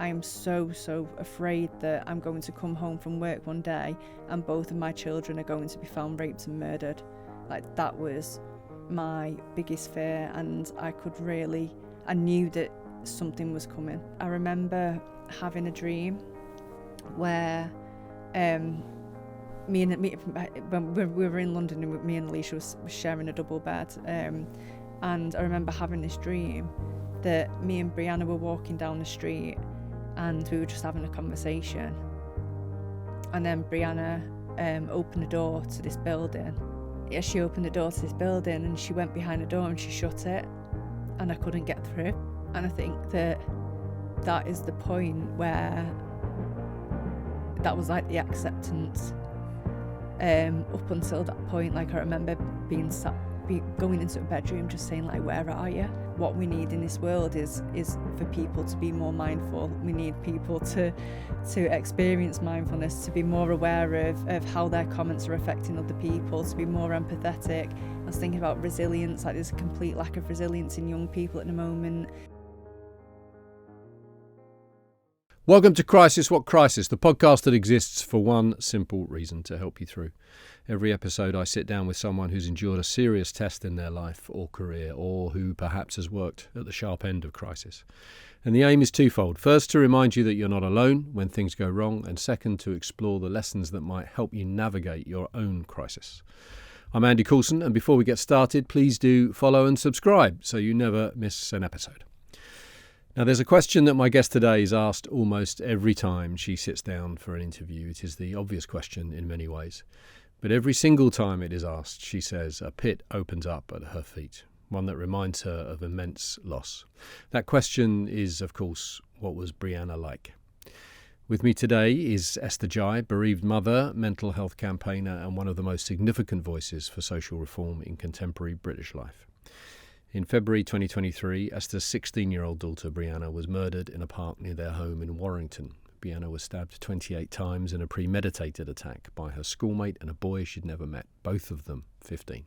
I am so afraid that I'm going to come home from work one day and both of my children are going to be found raped and murdered. Like, that was my biggest fear, and I knew that something was coming. I remember having a dream where when we were in London, and me and Alicia was sharing a double bed, and I remember having this dream that me and Brianna were walking down the street and we were just having a conversation, and then Brianna opened the door to this building. Yeah, she opened the door to this building and she went behind the door and she shut it, and I couldn't get through. And I think that is the point where that was like the acceptance. Up until that point, like, I remember going into a bedroom just saying, like, where are you? What we need in this world is for people to be more mindful. We need people to experience mindfulness, to be more aware of how their comments are affecting other people, to be more empathetic. I was thinking about resilience, like there's a complete lack of resilience in young people at the moment. Welcome to Crisis What Crisis, the podcast that exists for one simple reason: to help you through. Every episode I sit down with someone who's endured a serious test in their life or career, or who perhaps has worked at the sharp end of crisis. And the aim is twofold. First, to remind you that you're not alone when things go wrong, and second, to explore the lessons that might help you navigate your own crisis. I'm Andy Coulson, and before we get started, please do follow and subscribe so you never miss an episode. Now, there's a question that my guest today is asked almost every time she sits down for an interview. It is the obvious question in many ways. But every single time it is asked, she says a pit opens up at her feet, one that reminds her of immense loss. That question is, of course, what was Brianna like? With me today is Esther Ghey, bereaved mother, mental health campaigner, and one of the most significant voices for social reform in contemporary British life. In February 2023, Esther's 16-year-old daughter, Brianna, was murdered in a park near their home in Warrington. Brianna was stabbed 28 times in a premeditated attack by her schoolmate and a boy she'd never met, both of them 15.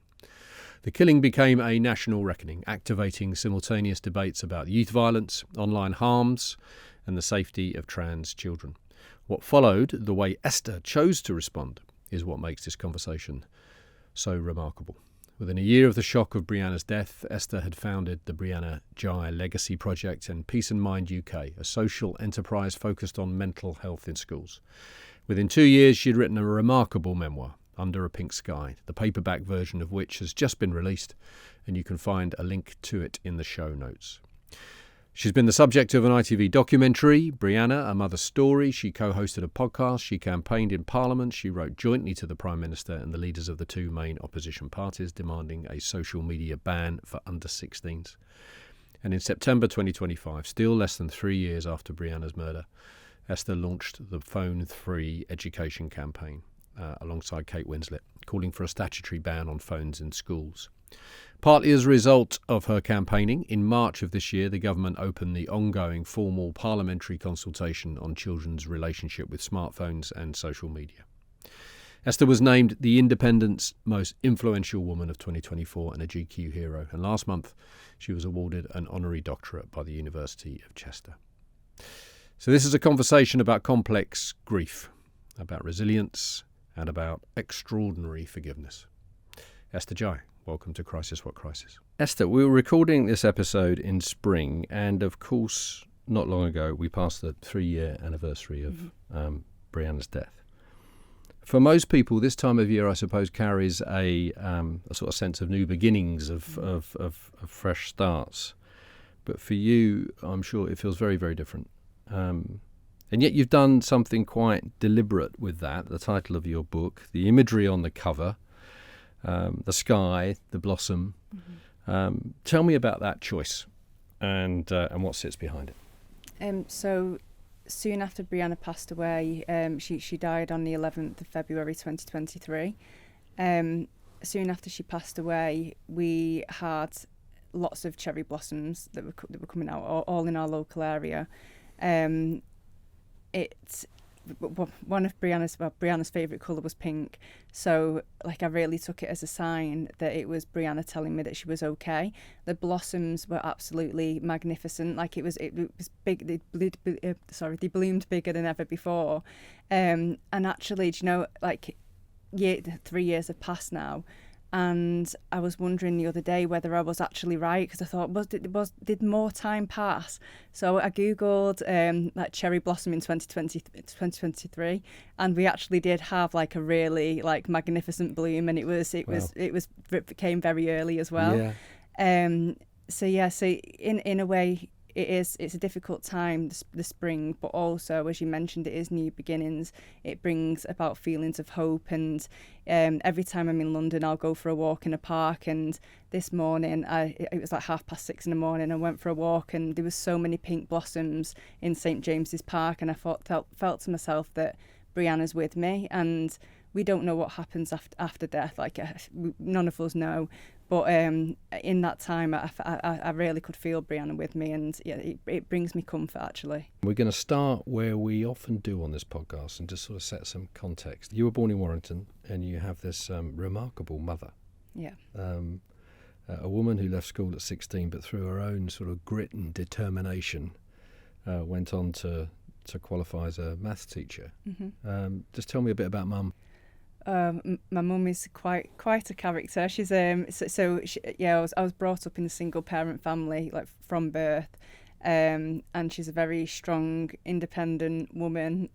The killing became a national reckoning, activating simultaneous debates about youth violence, online harms, and the safety of trans children. What followed, the way Esther chose to respond, is what makes this conversation so remarkable. Within a year of the shock of Brianna's death, Esther had founded the Brianna Ghey Legacy Project and Peace and Mind UK, a social enterprise focused on mental health in schools. Within 2 years, she had written a remarkable memoir, Under a Pink Sky, the paperback version of which has just been released, and you can find a link to it in the show notes. She's been the subject of an ITV documentary, Brianna, A Mother's Story. She co-hosted a podcast. She campaigned in Parliament. She wrote jointly to the Prime Minister and the leaders of the two main opposition parties, demanding a social media ban for under-16s. And in September 2025, still less than 3 years after Brianna's murder, Esther launched the Phone-Free Education campaign alongside Kate Winslet, calling for a statutory ban on phones in schools. Partly as a result of her campaigning, in March of this year, the government opened the ongoing formal parliamentary consultation on children's relationship with smartphones and social media. Esther was named the Independent's most influential woman of 2024 and a GQ hero, and last month she was awarded an honorary doctorate by the University of Chester. So this is a conversation about complex grief, about resilience, and about extraordinary forgiveness. Esther Ghey, welcome to Crisis What Crisis. Esther, we were recording this episode in spring, and of course, not long ago, we passed the 3-year anniversary of Brianna's death. For most people, this time of year, I suppose, carries a sort of sense of new beginnings, of fresh starts. But for you, I'm sure it feels very, very different. And yet you've done something quite deliberate with that, the title of your book, the imagery on the cover, the sky, the blossom. Tell me about that choice and what sits behind it. So soon after Brianna passed away, she died on the 11th of February 2023. Soon after she passed away, we had lots of cherry blossoms that were coming out all in our local area. one of Brianna's favourite colour was pink. So like I really took it as a sign that it was Brianna telling me that she was okay. The blossoms were absolutely magnificent. Like it was big. They bloomed bigger than ever before. And actually, do you know, like 3 years have passed now. And I was wondering the other day whether I was actually right, because I thought, did more time pass? So I googled like cherry blossom in 2023, and we actually did have like a really like magnificent bloom, and it came very early as well. Yeah. So in a way, it's a difficult time, the spring, but also, as you mentioned, it is new beginnings. It brings about feelings of hope, and every time I'm in London, I'll go for a walk in a park. And this morning, it was like 6:30 in the morning. I went for a walk, and there was so many pink blossoms in St James's Park, and I felt to myself that Brianna's with me, and we don't know what happens after death. Like none of us know. But in that time, I really could feel Brianna with me, and yeah, it brings me comfort, actually. We're going to start where we often do on this podcast and just sort of set some context. You were born in Warrington, and you have this remarkable mother. Yeah. A woman who left school at 16, but through her own sort of grit and determination, went on to qualify as a maths teacher. Mm-hmm. Just tell me a bit about Mum. My mum is quite a character. She's I was brought up in a single parent family, like from birth, and she's a very strong, independent woman.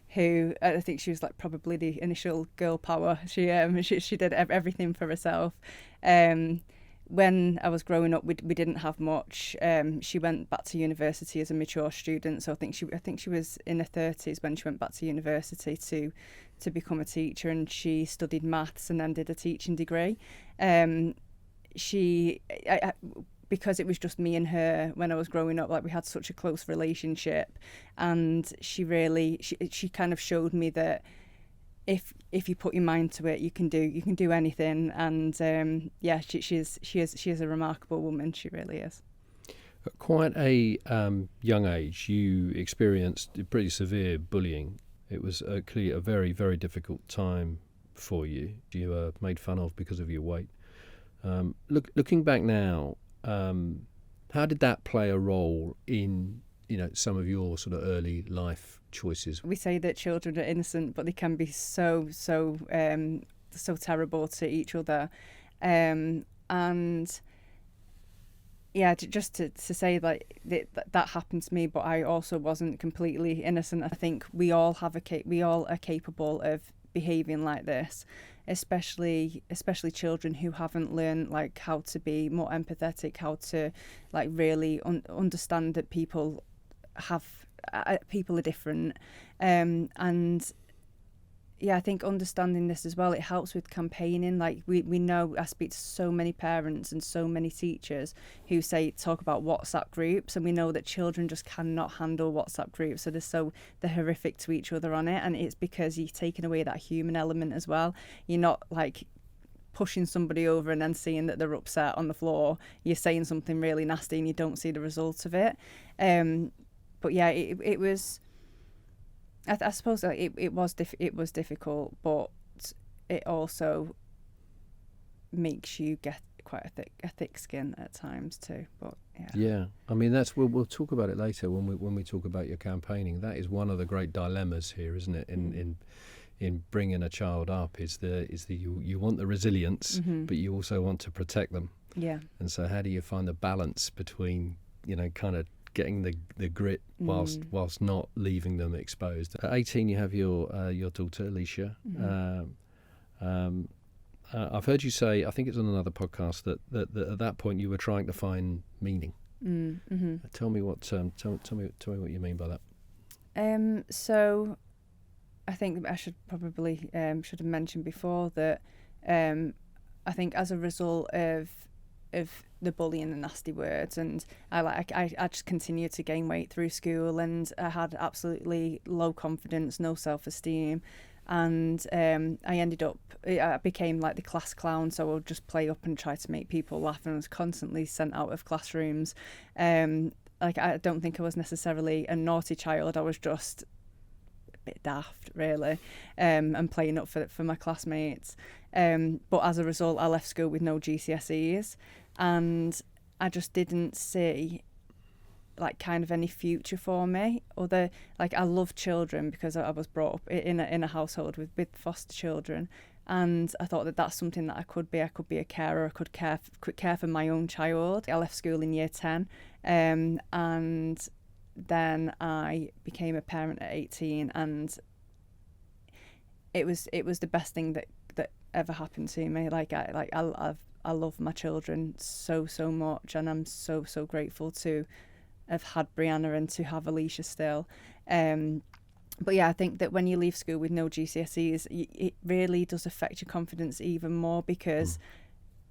Who I think she was like probably the initial girl power. She did everything for herself. When I was growing up, we didn't have much. She went back to university as a mature student, so I think she was in her 30s when she went back to university to become a teacher, and she studied maths and then did a teaching degree. Because it was just me and her when I was growing up, like we had such a close relationship, and she kind of showed me that if you put your mind to it, you can do anything. And she is a remarkable woman. She really is. At quite a young age, you experienced pretty severe bullying. It was clearly a very, very difficult time for you. You were made fun of because of your weight. Looking back now, how did that play a role in some of your sort of early life choices? We say that children are innocent, but they can be so terrible to each other, and yeah, just to say like that happened to me, but I also wasn't completely innocent. I think we all are capable of behaving like this, especially children who haven't learned like how to be more empathetic, how to like really understand that people are different, and yeah, I think understanding this as well, it helps with campaigning. Like we know, I speak to so many parents and so many teachers who talk about WhatsApp groups, and we know that children just cannot handle WhatsApp groups, so they're horrific to each other on it, and it's because you're taking away that human element as well. You're not like pushing somebody over and then seeing that they're upset on the floor. You're saying something really nasty and you don't see the result of it. But yeah, it was. I suppose it was difficult, but it also makes you get quite a thick skin at times too. But yeah, I mean we'll talk about it later when we talk about your campaigning. That is one of the great dilemmas here, isn't it? In bringing a child up is you want the resilience, mm-hmm. but you also want to protect them. Yeah. And so how do you find the balance between kind of getting the grit whilst not leaving them exposed? At 18, you have your daughter Alicia. Mm-hmm. I've heard you say, I think it's on another podcast, that at that point you were trying to find meaning. Mm-hmm. Tell me what you mean by that. So I think I should have mentioned before that I think as a result of the bullying and nasty words, and I just continued to gain weight through school, and I had absolutely low confidence, no self-esteem, and I became like the class clown, so I would just play up and try to make people laugh, and I was constantly sent out of classrooms. Like I don't think I was necessarily a naughty child, I was just bit daft, really, and playing up for my classmates. But as a result, I left school with no GCSEs, and I just didn't see like kind of any future for me. Other, like, I love children because I was brought up in a household with foster children, and I thought that that's something that I could be. I could be a carer. I could care for my own child. I left school in year 10, and then I became a parent at 18, and it was the best thing that ever happened to me. I love my children so much, and I'm so grateful to have had Brianna and to have Alicia still. But yeah, I think that when you leave school with no GCSEs, it really does affect your confidence even more, because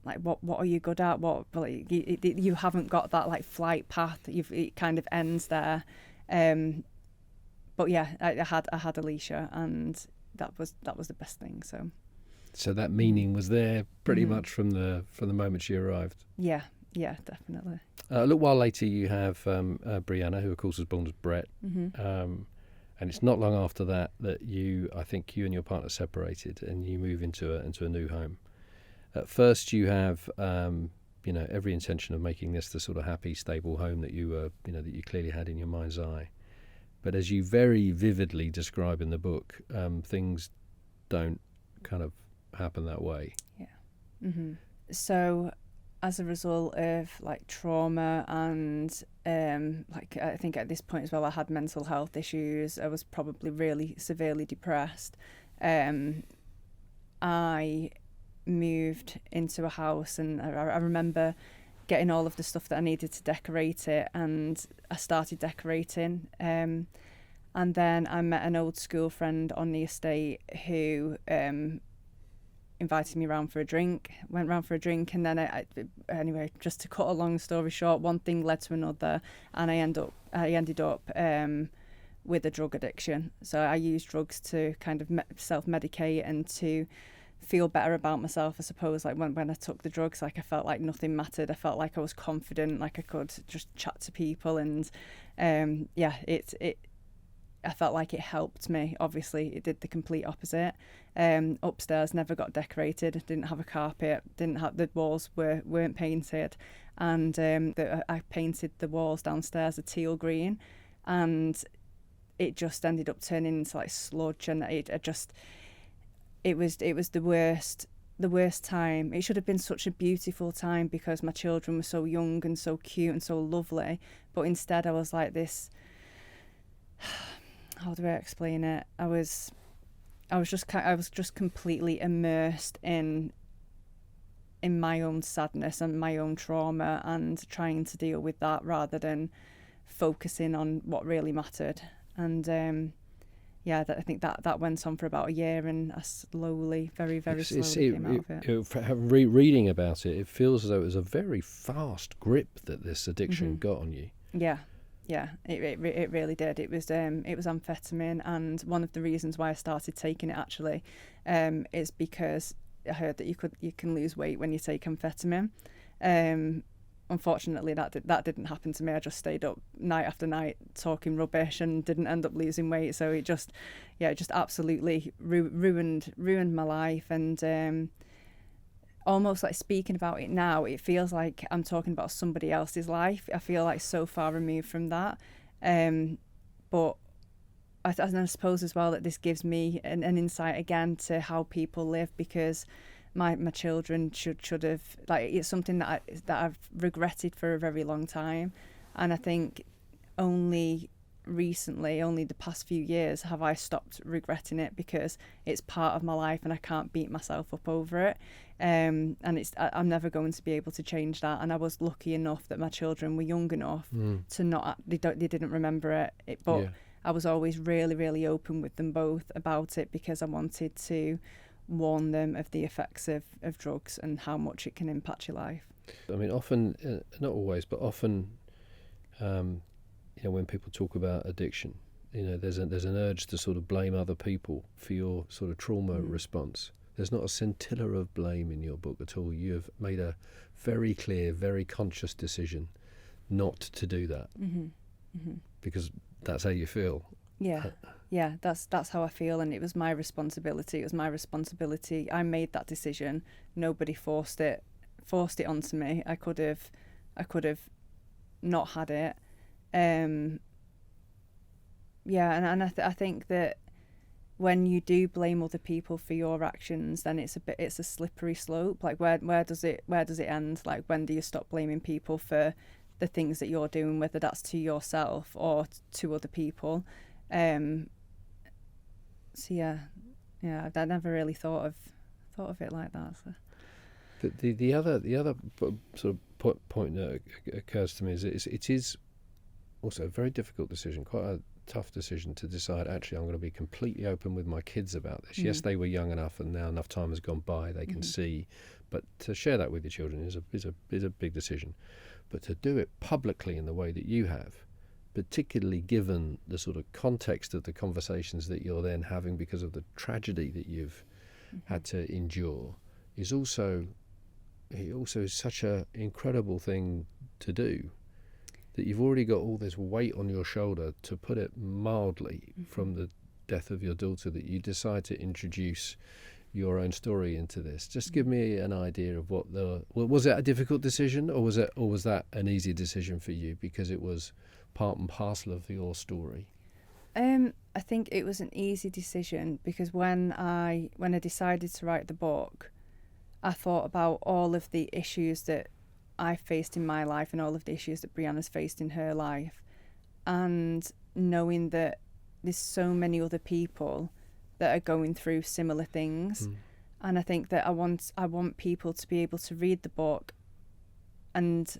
like what are you good at? You haven't got that like flight path. It kind of ends there. But yeah, I had Alicia, and that was the best thing. So that meaning was there pretty much from the moment she arrived. Yeah, definitely. A little while later, you have Brianna, who of course was born as Brett, and it's not long after that I think you and your partner separated, and you move into a new home. At first, you have every intention of making this the sort of happy, stable home that you that you clearly had in your mind's eye. But as you very vividly describe in the book, things don't kind of happen that way. Yeah. So, as a result of like trauma and I think at this point as well, I had mental health issues. I was probably really severely depressed. I moved into a house, and I remember getting all of the stuff that I needed to decorate it, and I started decorating. And then I met an old school friend on the estate who invited me round for a drink. Went round for a drink, and then anyway, just to cut a long story short, one thing led to another, and I ended up with a drug addiction. So I used drugs to kind of self-medicate and to feel better about myself, I suppose. Like when I took the drugs, like I felt like nothing mattered. I felt like I was confident, like I could just chat to people, and I felt like it helped me. Obviously, it did the complete opposite. Upstairs never got decorated, didn't have a carpet, the walls weren't painted, and I painted the walls downstairs a teal green, and it just ended up turning into like sludge, and it was the worst time. It should have been such a beautiful time because my children were so young and so cute and so lovely, but instead I was like this. How do I explain it? I was just completely immersed in my own sadness and my own trauma, and trying to deal with that rather than focusing on what really mattered. And I think that went on for about a year, and I slowly, very slowly came out of it. Reading about it, it feels as though it was a very fast grip that this addiction got on you. Yeah, it really did. It was amphetamine, and one of the reasons why I started taking it actually is because I heard that you can lose weight when you take amphetamine. Unfortunately, that didn't happen to me. I just stayed up night after night talking rubbish and didn't end up losing weight. So it just absolutely ruined my life, and almost like speaking about it now, it feels like I'm talking about somebody else's life. I feel like so far removed from that. But I suppose as well that this gives me an insight again to how people live, because my children should have, like, it's something that I've regretted for a very long time. And I think only recently, only the past few years, have I stopped regretting it, because it's part of my life and I can't beat myself up over it. And I'm never going to be able to change that. And I was lucky enough that my children were young enough to they didn't remember it. But I was always really, really open with them both about it, because I wanted to warn them of the effects of drugs and how much it can impact your life. I mean, often, not always, but often, when people talk about addiction, there's an urge to sort of blame other people for your sort of trauma response. There's not a scintilla of blame in your book at all. You have made a very clear, very conscious decision not to do that, because that's how you feel. Yeah. Yeah, that's how I feel, and it was my responsibility. It was my responsibility. I made that decision. Nobody forced it onto me. I could have not had it. Yeah, and I think that when you do blame other people for your actions, then it's a slippery slope. Like where does it end? Like when do you stop blaming people for the things that you're doing, whether that's to yourself or to other people? So I never really thought of it like that. So. The other sort of point that occurs to me is it is also a very difficult decision, quite a tough decision to decide, actually I'm going to be completely open with my kids about this. Yes, they were young enough and now enough time has gone by, they can see, but to share that with your children is a big decision. But to do it publicly in the way that you have, particularly given the sort of context of the conversations that you're then having because of the tragedy that you've had to endure, is also such an incredible thing to do, that you've already got all this weight on your shoulder, to put it mildly, from the death of your daughter, that you decide to introduce your own story into this. Just give me an idea of was it a difficult decision, or was that an easy decision for you because it was part and parcel of your story? I think it was an easy decision because when I decided to write the book, I thought about all of the issues that I faced in my life and all of the issues that Brianna's faced in her life, and knowing that there's so many other people that are going through similar things. And I think that I want people to be able to read the book, and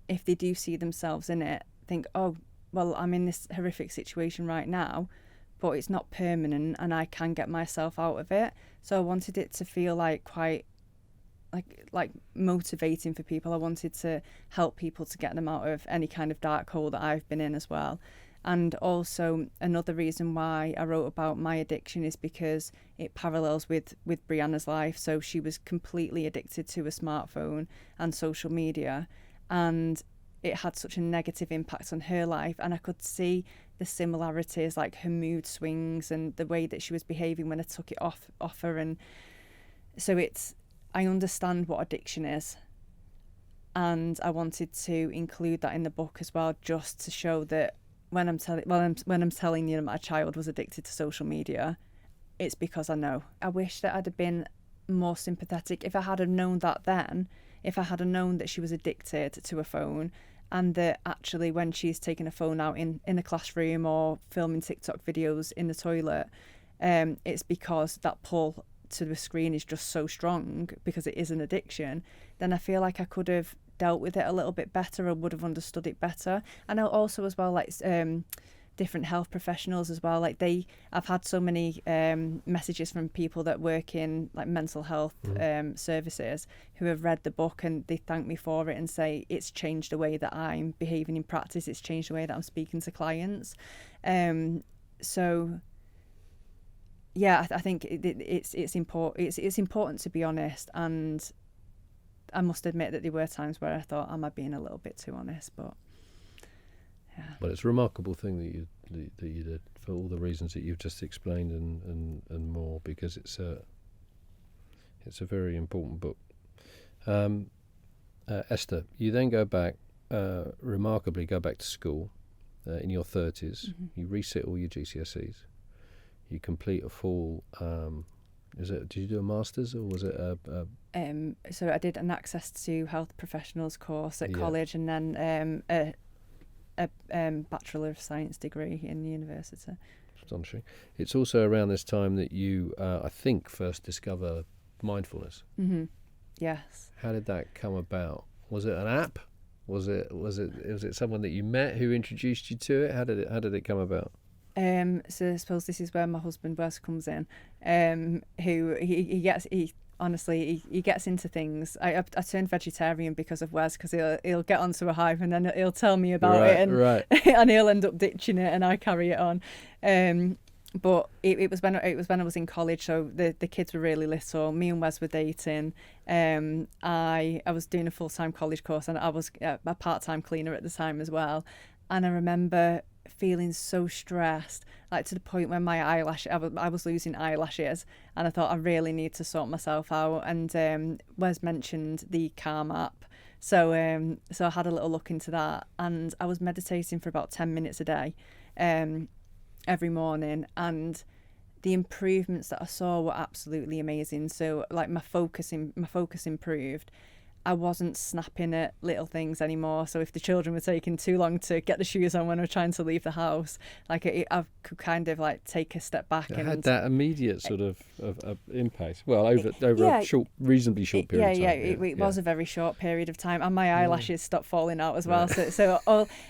if they do see themselves in it, think, oh, well, I'm in this horrific situation right now, but it's not permanent and I can get myself out of it. So I wanted it to feel like quite like motivating for people. I wanted to help people to get them out of any kind of dark hole that I've been in as well. And also another reason why I wrote about my addiction is because it parallels with Brianna's life. So she was completely addicted to a smartphone and social media, and it had such a negative impact on her life. And I could see the similarities, like her mood swings and the way that she was behaving when I took it off her. And so I understand what addiction is, and I wanted to include that in the book as well, just to show that when I'm telling you that my child was addicted to social media, it's because I know. I wish that I'd have been more sympathetic if I had have known that then, if I had have known that she was addicted to a phone, and that actually when she's taking a phone out in a classroom or filming TikTok videos in the toilet, it's because that pull to the screen is just so strong because it is an addiction. Then I feel like I could have dealt with it a little bit better, or would have understood it better. And also as well, like different health professionals as well, like I've had so many messages from people that work in like mental health services who have read the book, and they thank me for it and say it's changed the way that I'm behaving in practice, it's changed the way that I'm speaking to clients. So yeah, I think it's important to be honest, and I must admit that there were times where I thought, am I being a little bit too honest? But yeah. But it's a remarkable thing that you did, for all the reasons that you've just explained and more, because it's a very important book. Esther, you then remarkably go back to school in your 30s. You resit all your GCSEs. You complete a full. Did you do a master's, or was it a So I did an access to health professionals course at college, and then a Bachelor of Science degree in the university. Astonishing. It's also around this time that you, I think, first discover mindfulness. Yes. How did that come about? Was it an app? Was it someone that you met who introduced you to it? How did it come about? So I suppose this is where my husband Wes comes in. Who he gets into things. I turned vegetarian because of Wes, because he'll get onto a hive and then he'll tell me about it, and and he'll end up ditching it, and I carry it on. But it was when I was in college, so the kids were really little. Me and Wes were dating. I was doing a full-time college course, and I was a part-time cleaner at the time as well. And I remember feeling so stressed, like to the point where I was losing eyelashes, and I thought I really need to sort myself out. And Wes mentioned the Calm app, so I had a little look into that, and I was meditating for about 10 minutes a day, every morning, and the improvements that I saw were absolutely amazing. So like my focus improved. I wasn't snapping at little things anymore. So if the children were taking too long to get the shoes on when I was trying to leave the house, like I could kind of like take a step back. It and had that immediate sort of impact. Well, over a reasonably short period of time. It was a very short period of time, and my eyelashes stopped falling out as well. Right. So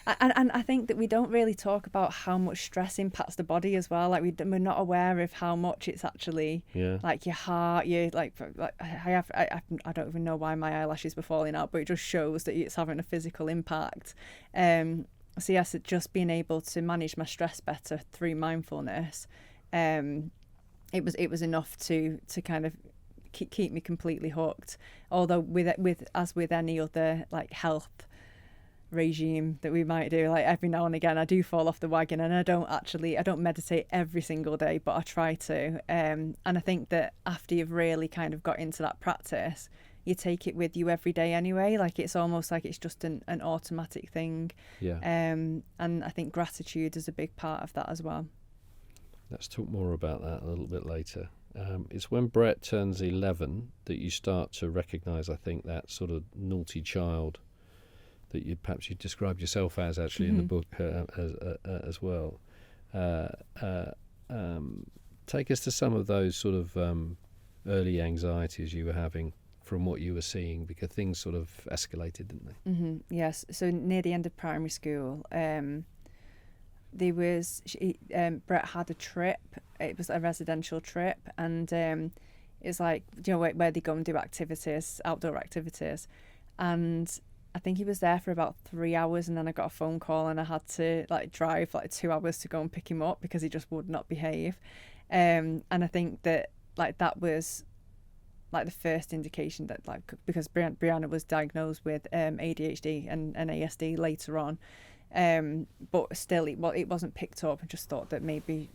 I think that we don't really talk about how much stress impacts the body as well. Like we're not aware of how much it's actually like your heart. I don't even know why my eyelashes were falling out, but it just shows that it's having a physical impact. So yes, just being able to manage my stress better through mindfulness, it was enough to kind of keep me completely hooked. Although with any other like health regime that we might do, like every now and again I do fall off the wagon, and I don't meditate every single day, but I try to. And I think that after you've really kind of got into that practice, you take it with you every day anyway. Like it's almost like it's just an automatic thing. Yeah. And I think gratitude is a big part of that as well. Let's talk more about that a little bit later. It's when Brett turns 11 that you start to recognise, I think, that sort of naughty child that you described yourself as actually in the book as well. Take us to some of those sort of early anxieties you were having from what you were seeing, because things sort of escalated, didn't they? Mm-hmm. Yes. So near the end of primary school, Brett had a trip. It was a residential trip, and it's like, where they go and do activities, outdoor activities, and I think he was there for about 3 hours, and then I got a phone call, and I had to like drive like 2 hours to go and pick him up because he just would not behave. And I think that like that was like the first indication that, like, because Brianna was diagnosed with ADHD and ASD later on, but still it wasn't picked up. I just thought that maybe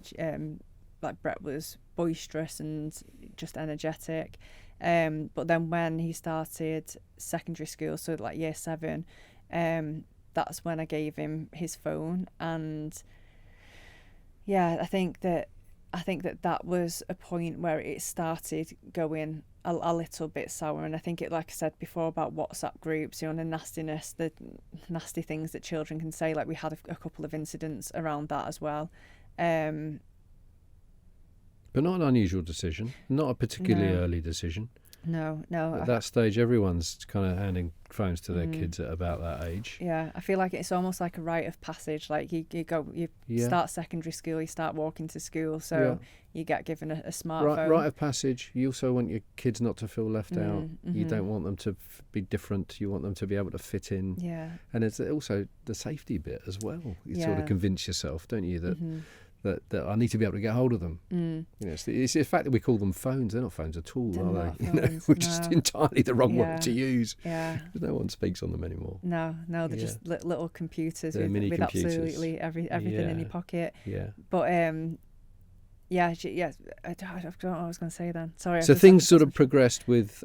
like Brett was boisterous and just energetic. But then when he started secondary school, so like year 7, that's when I gave him his phone. And yeah, I think that was a point where it started going a little bit sour. And I think it, like I said before about WhatsApp groups, the nastiness, the nasty things that children can say, like we had a couple of incidents around that as well. But not an unusual decision, not a particularly early decision. No. At that stage, everyone's kind of handing phones to their kids at about that age. Yeah, I feel like it's almost like a rite of passage. Like you start secondary school, you start walking to school, so you get given a smartphone. Rite of passage. You also want your kids not to feel left out. You don't want them to be different. You want them to be able to fit in. Yeah. And it's also the safety bit as well. You sort of convince yourself, don't you, that that I need to be able to get hold of them. It's the fact that we call them phones. They're not phones at all, are they? Phones, which is entirely the wrong word to use. Yeah. No one speaks on them anymore. No, they're just little computers with computers. Absolutely everything in your pocket. Yeah. But I don't know what I was going to say then. Sorry. So things sort of progressed with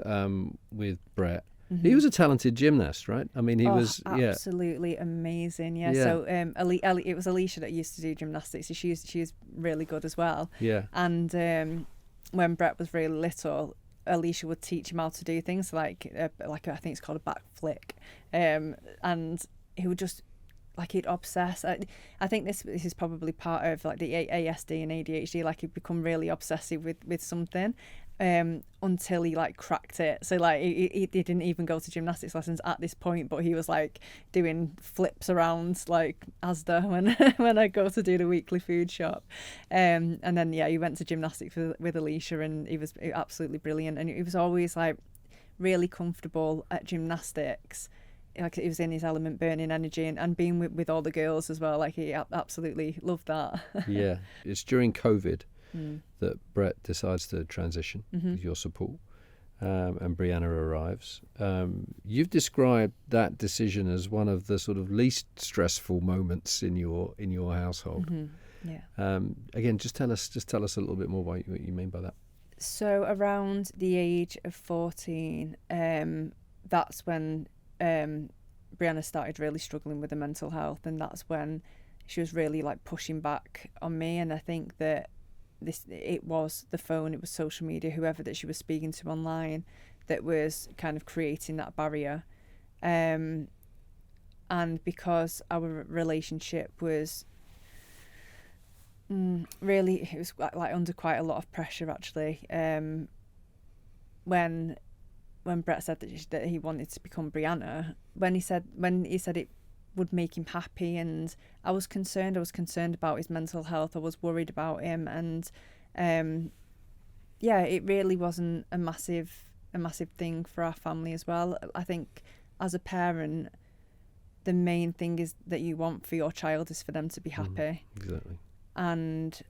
Brett. He was a talented gymnast, right? I mean, he was absolutely amazing. Yeah. So it was Alicia that used to do gymnastics. So she's really good as well. Yeah. And when Brett was really little, Alicia would teach him how to do things like I think it's called a back flick, and he would just he'd obsess. I think this is probably part of like the ASD and ADHD. Like he'd become really obsessive with something. Until he cracked it. So he didn't even go to gymnastics lessons at this point, but he was doing flips around Asda when I go to do the weekly food shop. And then he went to gymnastics with Alicia, and he was absolutely brilliant. And he was always really comfortable at gymnastics. He was in his element, burning energy, and being with all the girls as well. He absolutely loved that. Yeah, it's during COVID that Brett decides to transition with your support. and Brianna arrives. You've described that decision as one of the sort of least stressful moments in your household. Mm-hmm. Yeah. Again, just tell us a little bit more what you mean by that. So around the age of 14, that's when Brianna started really struggling with her mental health, and that's when she was really like pushing back on me. And I think that it was the phone, it was social media, whoever that she was speaking to online, that was kind of creating that barrier. And because our relationship was really, it was like under quite a lot of pressure actually. When Brett said that he wanted to become Brianna, when he said it would make him happy, and I was concerned about his mental health. I was worried about him, and it really wasn't a massive thing for our family as well. I think as a parent, the main thing is that you want for your child is for them to be happy. Exactly. And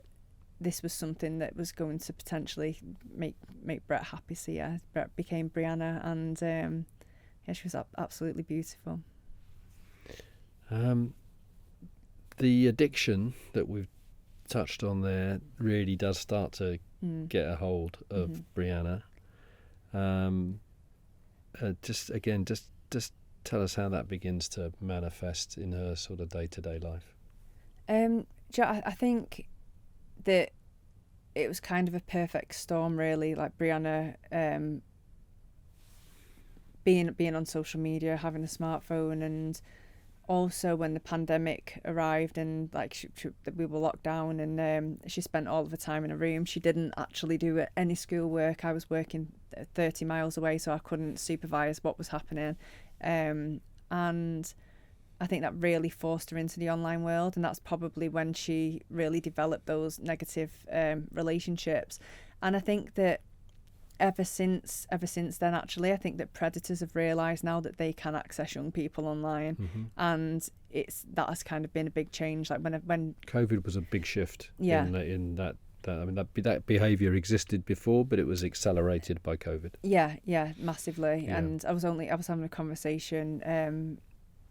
this was something that was going to potentially make Brett happy. So yeah, Brett became Brianna, and she was absolutely beautiful. The addiction that we've touched on there really does start to get a hold of Brianna. Just tell us how that begins to manifest in her sort of day-to-day life. I think that it was kind of a perfect storm, really. Like Brianna being on social media, having a smartphone, and also when the pandemic arrived and like we were locked down, and she spent all of her time in a room. She didn't actually do any school work. I was working 30 miles away, so I couldn't supervise what was happening, and I think that really forced her into the online world, and that's probably when she really developed those negative relationships. And I think that ever since then, actually, I think that predators have realised now that they can access young people online, and that has kind of been a big change. Like when COVID was a big shift. Yeah. In that. I mean, that behaviour existed before, but it was accelerated by COVID. Yeah, massively. Yeah. And I was having a conversation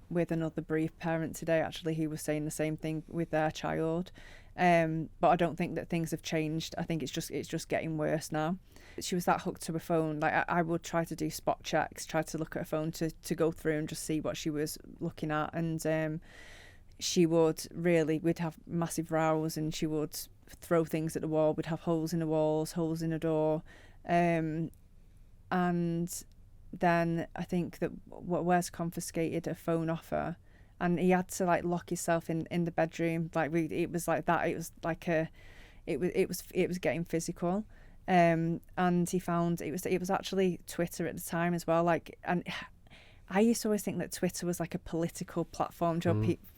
with another bereaved parent today, actually, who was saying the same thing with their child. But I don't think that things have changed. I think it's just getting worse now. She was that hooked to her phone. Like I would try to do spot checks, try to look at her phone to go through and just see what she was looking at. And we'd have massive rows, and she would throw things at the wall. We'd have holes in the walls, holes in the door. And then I think that Wes confiscated a phone off her, and he had to like lock himself in the bedroom. Like it was like that. It was like it was getting physical. And he found it was actually Twitter at the time as well. Like, and I used to always think that Twitter was like a political platform,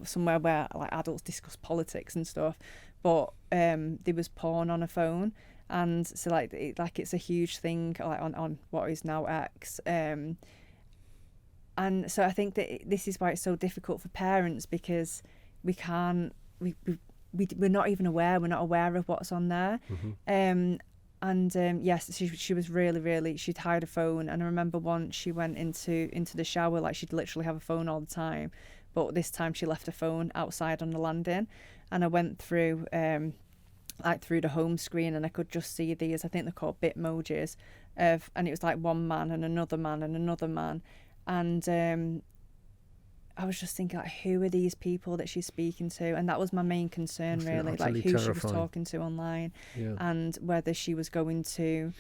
somewhere where like adults discuss politics and stuff. But there was porn on a phone. And so like it's a huge thing like on what is now X, and so I think that this is why it's so difficult for parents, because we're not even aware, we're not aware of what's on there. Yes, she was really, she'd hide a phone. And I remember once she went into the shower, like she'd literally have a phone all the time, but this time she left her phone outside on the landing, and I went through through the home screen, and I could just see these, I think they're called bitmojis, and it was like one man and another man and another man, and I was just thinking, like, who are these people that she's speaking to? And that was my main concern, really, like who terrifying. She was talking to online, and whether she was going to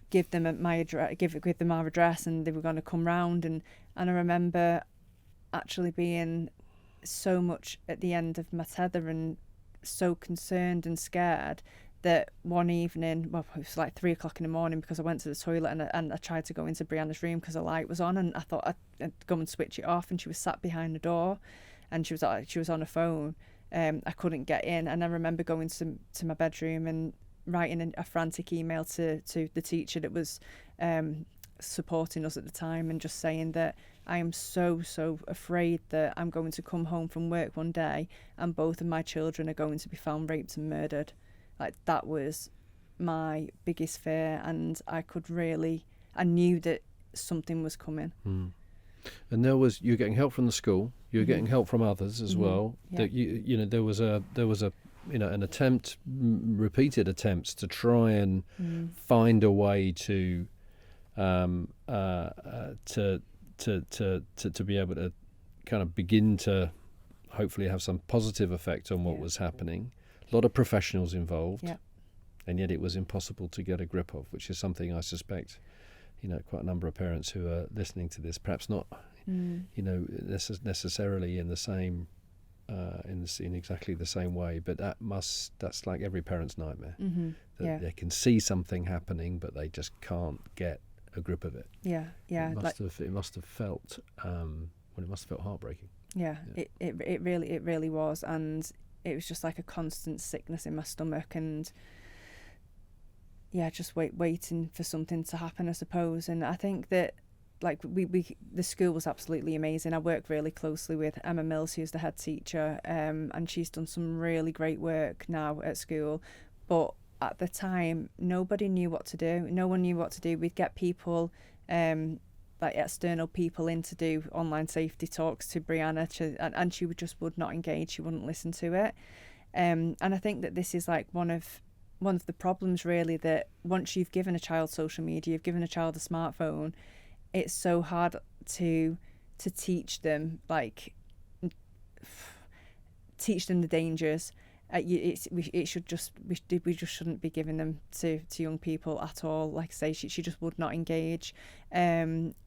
give them my address, give them our address, and they were going to come round. And I remember actually being so much at the end of my tether and so concerned and scared that one evening, well, it was like 3 o'clock in the morning, because I went to the toilet and I tried to go into Brianna's room because the light was on, and I thought I'd go and switch it off, and she was sat behind the door, and she was on her phone. I couldn't get in, and I remember going to my bedroom and writing a frantic email to the teacher that was supporting us at the time, and just saying that I am so afraid that I'm going to come home from work one day and both of my children are going to be found raped and murdered. Like, that was my biggest fear, and I could really I knew that something was coming. And you were getting help from the school. You were getting help from others as well. Yeah. That there was a an attempt, repeated attempts to try and find a way to be able to kind of begin to hopefully have some positive effect on what was happening. A lot of professionals involved, and yet it was impossible to get a grip of, which is something I suspect, quite a number of parents who are listening to this, perhaps not, necessarily in the same, in exactly the same way, but that's like every parent's nightmare. They can see something happening, but they just can't get a grip of it. It must have felt heartbreaking. It really was, and it was just like a constant sickness in my stomach, and just waiting for something to happen, I suppose. And I think that like the school was absolutely amazing. I work really closely with Emma Mills, who's the head teacher, and she's done some really great work now at school. But at the time, nobody knew what to do. No one knew what to do. We'd get people, like external people in to do online safety talks to Brianna, and she would not engage. She wouldn't listen to it. And I think that this is like one of the problems, really, that once you've given a child social media, you've given a child a smartphone, it's so hard to teach them the dangers. We just shouldn't be giving them to young people at all. Like I say, she just would not engage.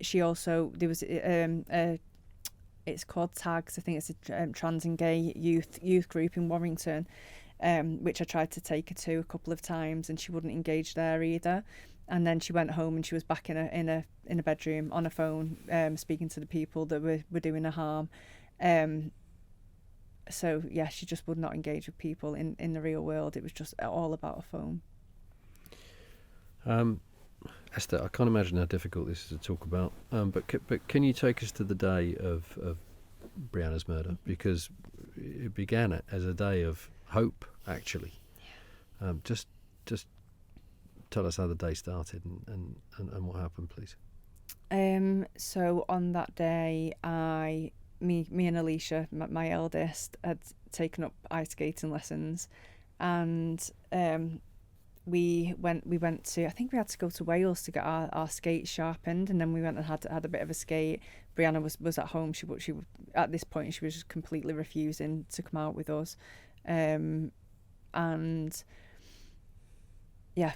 She also, there was it's called TAGS. I think it's a trans and gay youth group in Warrington, which I tried to take her to a couple of times, and she wouldn't engage there either. And then she went home and she was back in a bedroom on a phone, speaking to the people that were doing her harm. So she just would not engage with people in the real world. It was just all about a phone. Esther, I can't imagine how difficult this is to talk about. But can you take us to the day of Brianna's murder, because it began as a day of hope, actually. Just tell us how the day started and what happened, please. So on that day, me and Alicia, my eldest, had taken up ice skating lessons, and we went to, I think we had to go to Wales to get our skates sharpened, and then we went and had a bit of a skate. Brianna was at home. She at this point she was just completely refusing to come out with us, and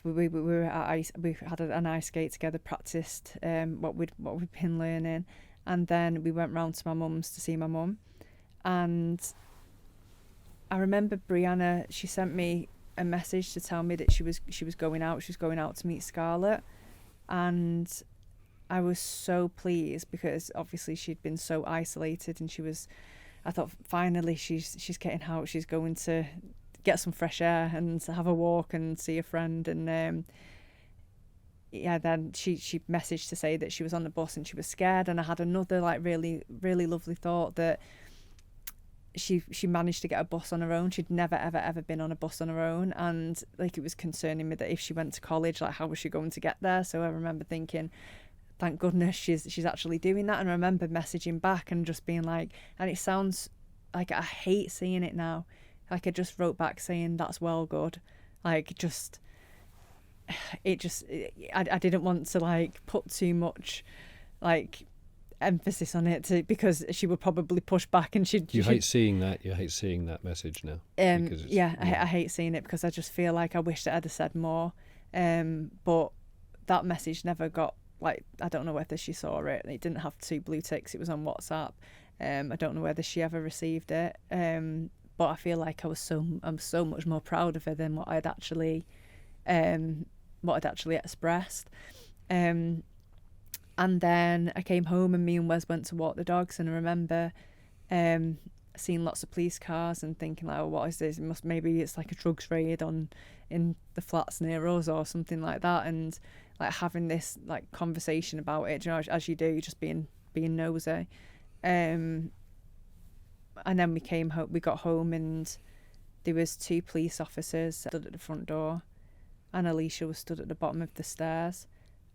we were at ice. We had an ice skate together, practiced what we'd been learning, and then we went round to my mum's to see my mum. And I remember Brianna, she sent me a message to tell me that she was going out. She was going out to meet Scarlett, and I was so pleased, because obviously she'd been so isolated, and I thought finally she's getting out. She's going to get some fresh air and have a walk and see a friend. And then she messaged to say that she was on the bus and she was scared. And I had another like really, really lovely thought that she managed to get a bus on her own. She'd never ever been on a bus on her own, and like it was concerning me that if she went to college, like how was she going to get there? So I remember thinking, thank goodness she's actually doing that. And I remember messaging back and just being like, and it sounds like I hate seeing it now, like I just wrote back saying that's well good. Like I didn't want to like put too much like emphasis on it because she would probably push back, and she'd hate seeing that message now. I hate seeing it because I just feel like I wish that I'd have said more, but that message never got, like, I don't know whether she saw it. It didn't have 2 blue ticks. It was on WhatsApp. I don't know whether she ever received it, but I feel like I'm so much more proud of her than what I'd actually expressed. And then I came home and me and Wes went to walk the dogs, and I remember seeing lots of police cars and thinking like, oh, what is this? Maybe it's like a drugs raid in the flats near us or something like that, and like having this like conversation about it, you know, as you do, you're just being nosy. And then we got home and there was 2 police officers stood at the front door, and Alicia was stood at the bottom of the stairs.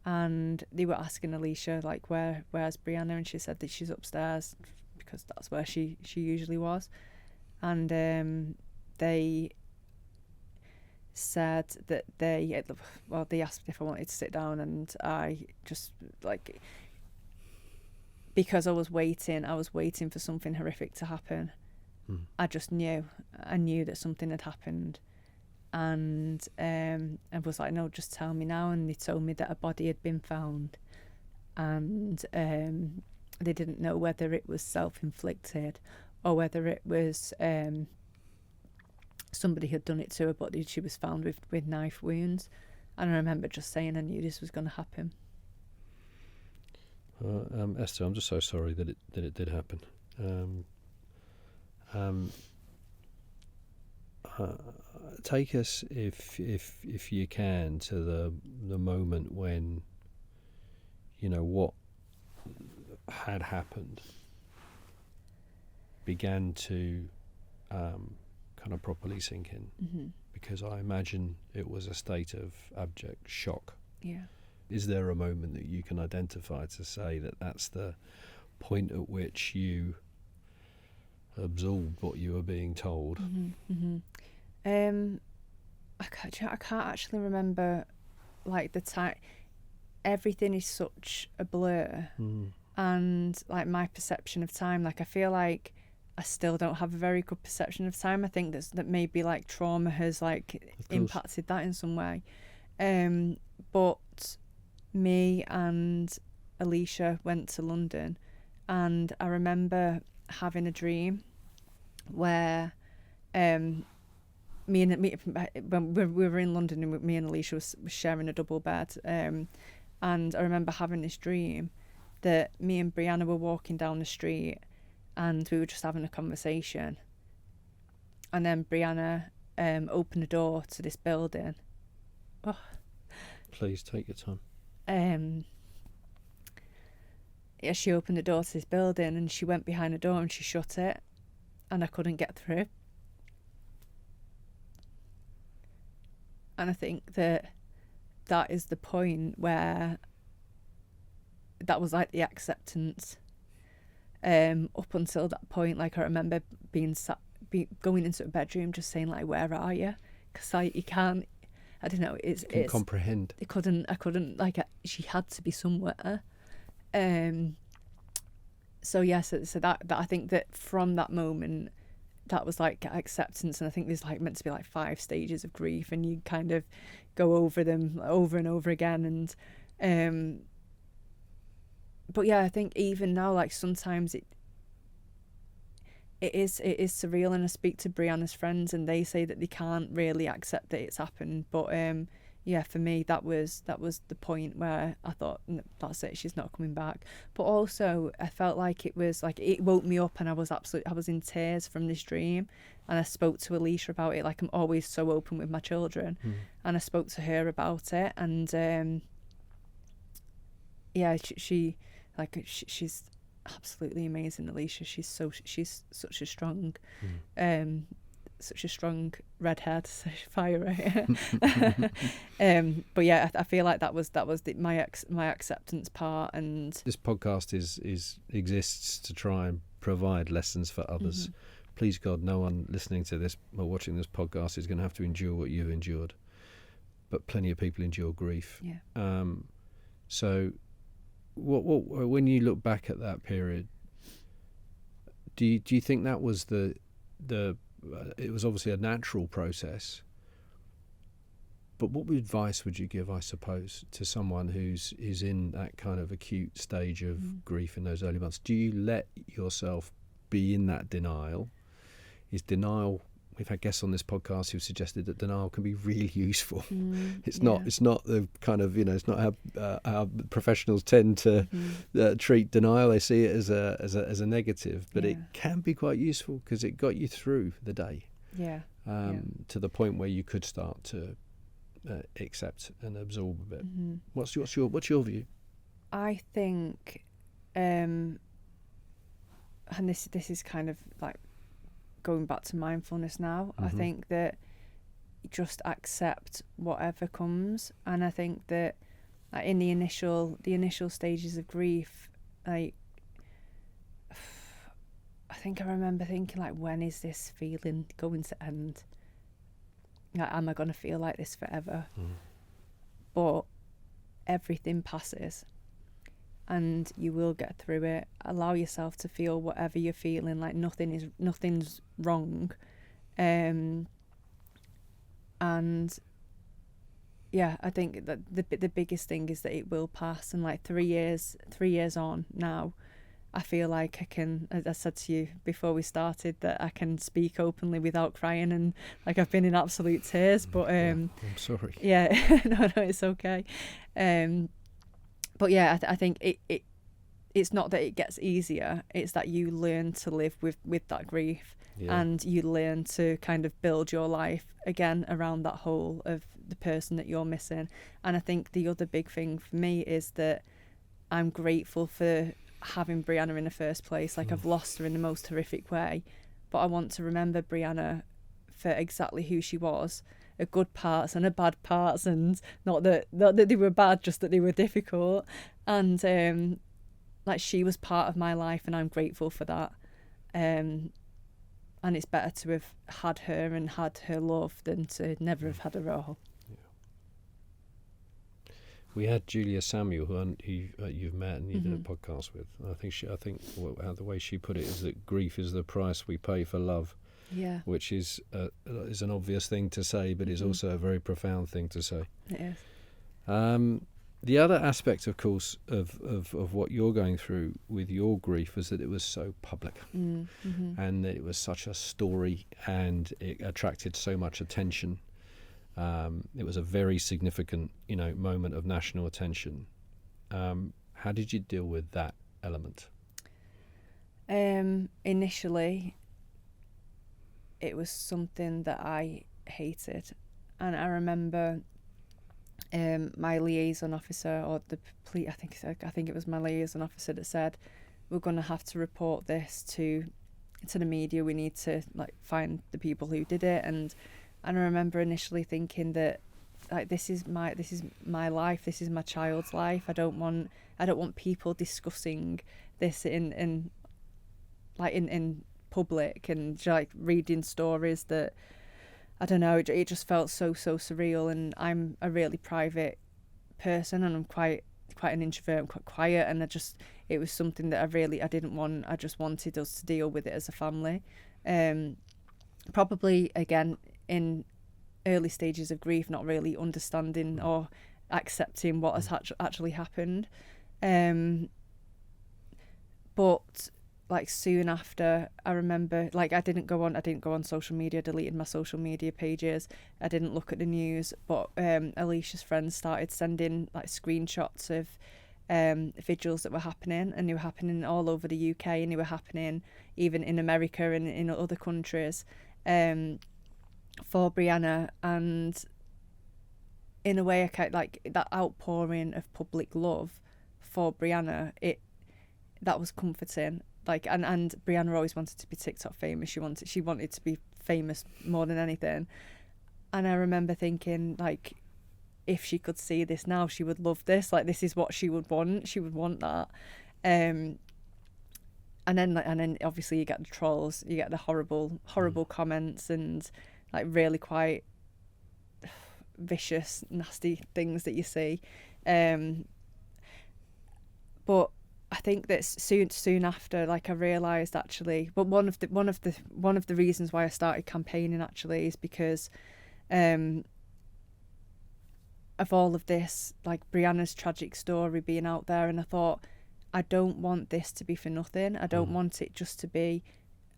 and they were asking Alicia, like, where's Brianna, and she said that she's upstairs because that's where she usually was. And they said that they asked if I wanted to sit down, and I just, like, because I was waiting for something horrific to happen. I just knew that something had happened, and I was like, no, just tell me now. And they told me that a body had been found, and they didn't know whether it was self-inflicted or whether it was somebody had done it to her, but she was found with knife wounds. And I remember just saying I knew this was going to happen. Esther, I'm just so sorry that it did happen. Take us, if you can, to the moment when, you know, what had happened began to kind of properly sink in, because I imagine it was a state of abject shock. Yeah. Is there a moment that you can identify to say that that's the point at which you absorbed what you were being told? I can't actually remember, like, the time. Everything is such a blur, and like my perception of time, like, I feel like I still don't have a very good perception of time. I think that maybe, like, trauma has, like, impacted that in some way. But me and Alicia went to London, and I remember having a dream where when we were in London, and me and Alicia was sharing a double bed, and I remember having this dream that me and Brianna were walking down the street, and we were just having a conversation, and then Brianna opened the door to this building. Oh. Please take your time. Yeah, she opened the door to this building, and she went behind the door and she shut it, and I couldn't get through. And I think that is the point where that was like the acceptance. Up until that point, like, I remember going into a bedroom just saying, like, where are you? Because, like, you can't, I don't know, it's comprehend. I couldn't, like, she had to be somewhere. So that I think that from that moment, that was like acceptance. And I think there's, like, meant to be like 5 stages of grief, and you kind of go over them over and over again. And but yeah, I think even now, like, sometimes it is surreal, and I speak to Brianna's friends, and they say that they can't really accept that it's happened. But yeah, for me, that was the point where I thought, that's it, she's not coming back. But also, I felt like it was like, it woke me up, and I was in tears from this dream. And I spoke to Alicia about it. Like, I'm always so open with my children, and I spoke to her about it. And yeah, she's absolutely amazing, Alicia. She's such a strong redhead, fiery. But yeah, I feel like that was my acceptance part. And this podcast exists to try and provide lessons for others. Please God, no one listening to this or watching this podcast is going to have to endure what you've endured, but plenty of people endure grief. So what when you look back at that period, do you think that was the it was obviously a natural process, but what advice would you give, I suppose, to someone who's in that kind of acute stage of grief in those early months? Do you let yourself be in that denial? Is denial, we've had guests on this denial who've suggested that denial can be really useful. It's not the kind of, it's not how professionals tend to treat denial. They see it as a negative, but it can be quite useful because it got you through the day. To the point where you could start to accept and absorb a bit. What's your view? I think, and this is kind of like going back to mindfulness now. I think that just accept whatever comes, and I think that like in the initial stages of grief, like I think I remember thinking, like, when is this feeling going to end? Like, am I going to feel like this forever? But everything passes, and you will get through it. Allow yourself to feel whatever you're feeling. Like, nothing's wrong, and yeah, I think that the biggest thing is that it will pass. And like 3 years on now, I feel like I can, as I said to you before we started, that I can speak openly without crying, and like I've been in absolute tears. But I'm sorry. Yeah, no, it's okay. But yeah, I think it's not that it gets easier. It's that you learn to live with that grief, and you learn to kind of build your life again around that whole of the person that you're missing. And I think the other big thing for me is that I'm grateful for having Brianna in the first place. Like, I've lost her in the most horrific way, but I want to remember Brianna for exactly who she was, her good parts and her bad parts, and not that they were bad, just that they were difficult. And like, she was part of my life, and I'm grateful for that. And it's better to have had her and had her love than to never have had her all. We had Julia Samuel, who you've met and you did a podcast with. I think the way she put it is that grief is the price we pay for love. Yeah. Which is an obvious thing to say, but is also a very profound thing to say. It is. The other aspect, of course, of what you're going through with your grief was that it was so public, and that it was such a story, and it attracted so much attention. It was a very significant, moment of national attention. How did you deal with that element? Initially, it was something that I hated, and I remember my liaison officer, or the police, I think it was my liaison officer, that said, we're going to have to report this to the media. We need to find the people who did it. And I remember initially thinking that, like, this is my life, this is my child's life. I don't want people discussing this in public, and reading stories that, I don't know, it just felt so surreal. And I'm a really private person, and I'm quite an introvert. I'm quite quiet, and it was something that I didn't want. I just wanted us to deal with it as a family. Probably again in early stages of grief, not really understanding or accepting what has actually happened. But soon after, I remember, I didn't go on social media, deleted my social media pages. I didn't look at the news, but Alicia's friends started sending screenshots of vigils that were happening, and they were happening all over the UK, and they were happening even in America and in other countries, for Brianna. And in a way, that outpouring of public love for Brianna, that was comforting. And Brianna always wanted to be TikTok famous. She wanted to be famous more than anything. And I remember thinking, if she could see this now, she would love this. This is what she would want. She would want that. And then obviously you get the trolls, you get the horrible comments, and really quite vicious, nasty things that you see. But I think that soon after, I realised actually, but one of the reasons why I started campaigning actually is because of all of this, Brianna's tragic story being out there, and I thought, I don't want this to be for nothing. I don't want it just to be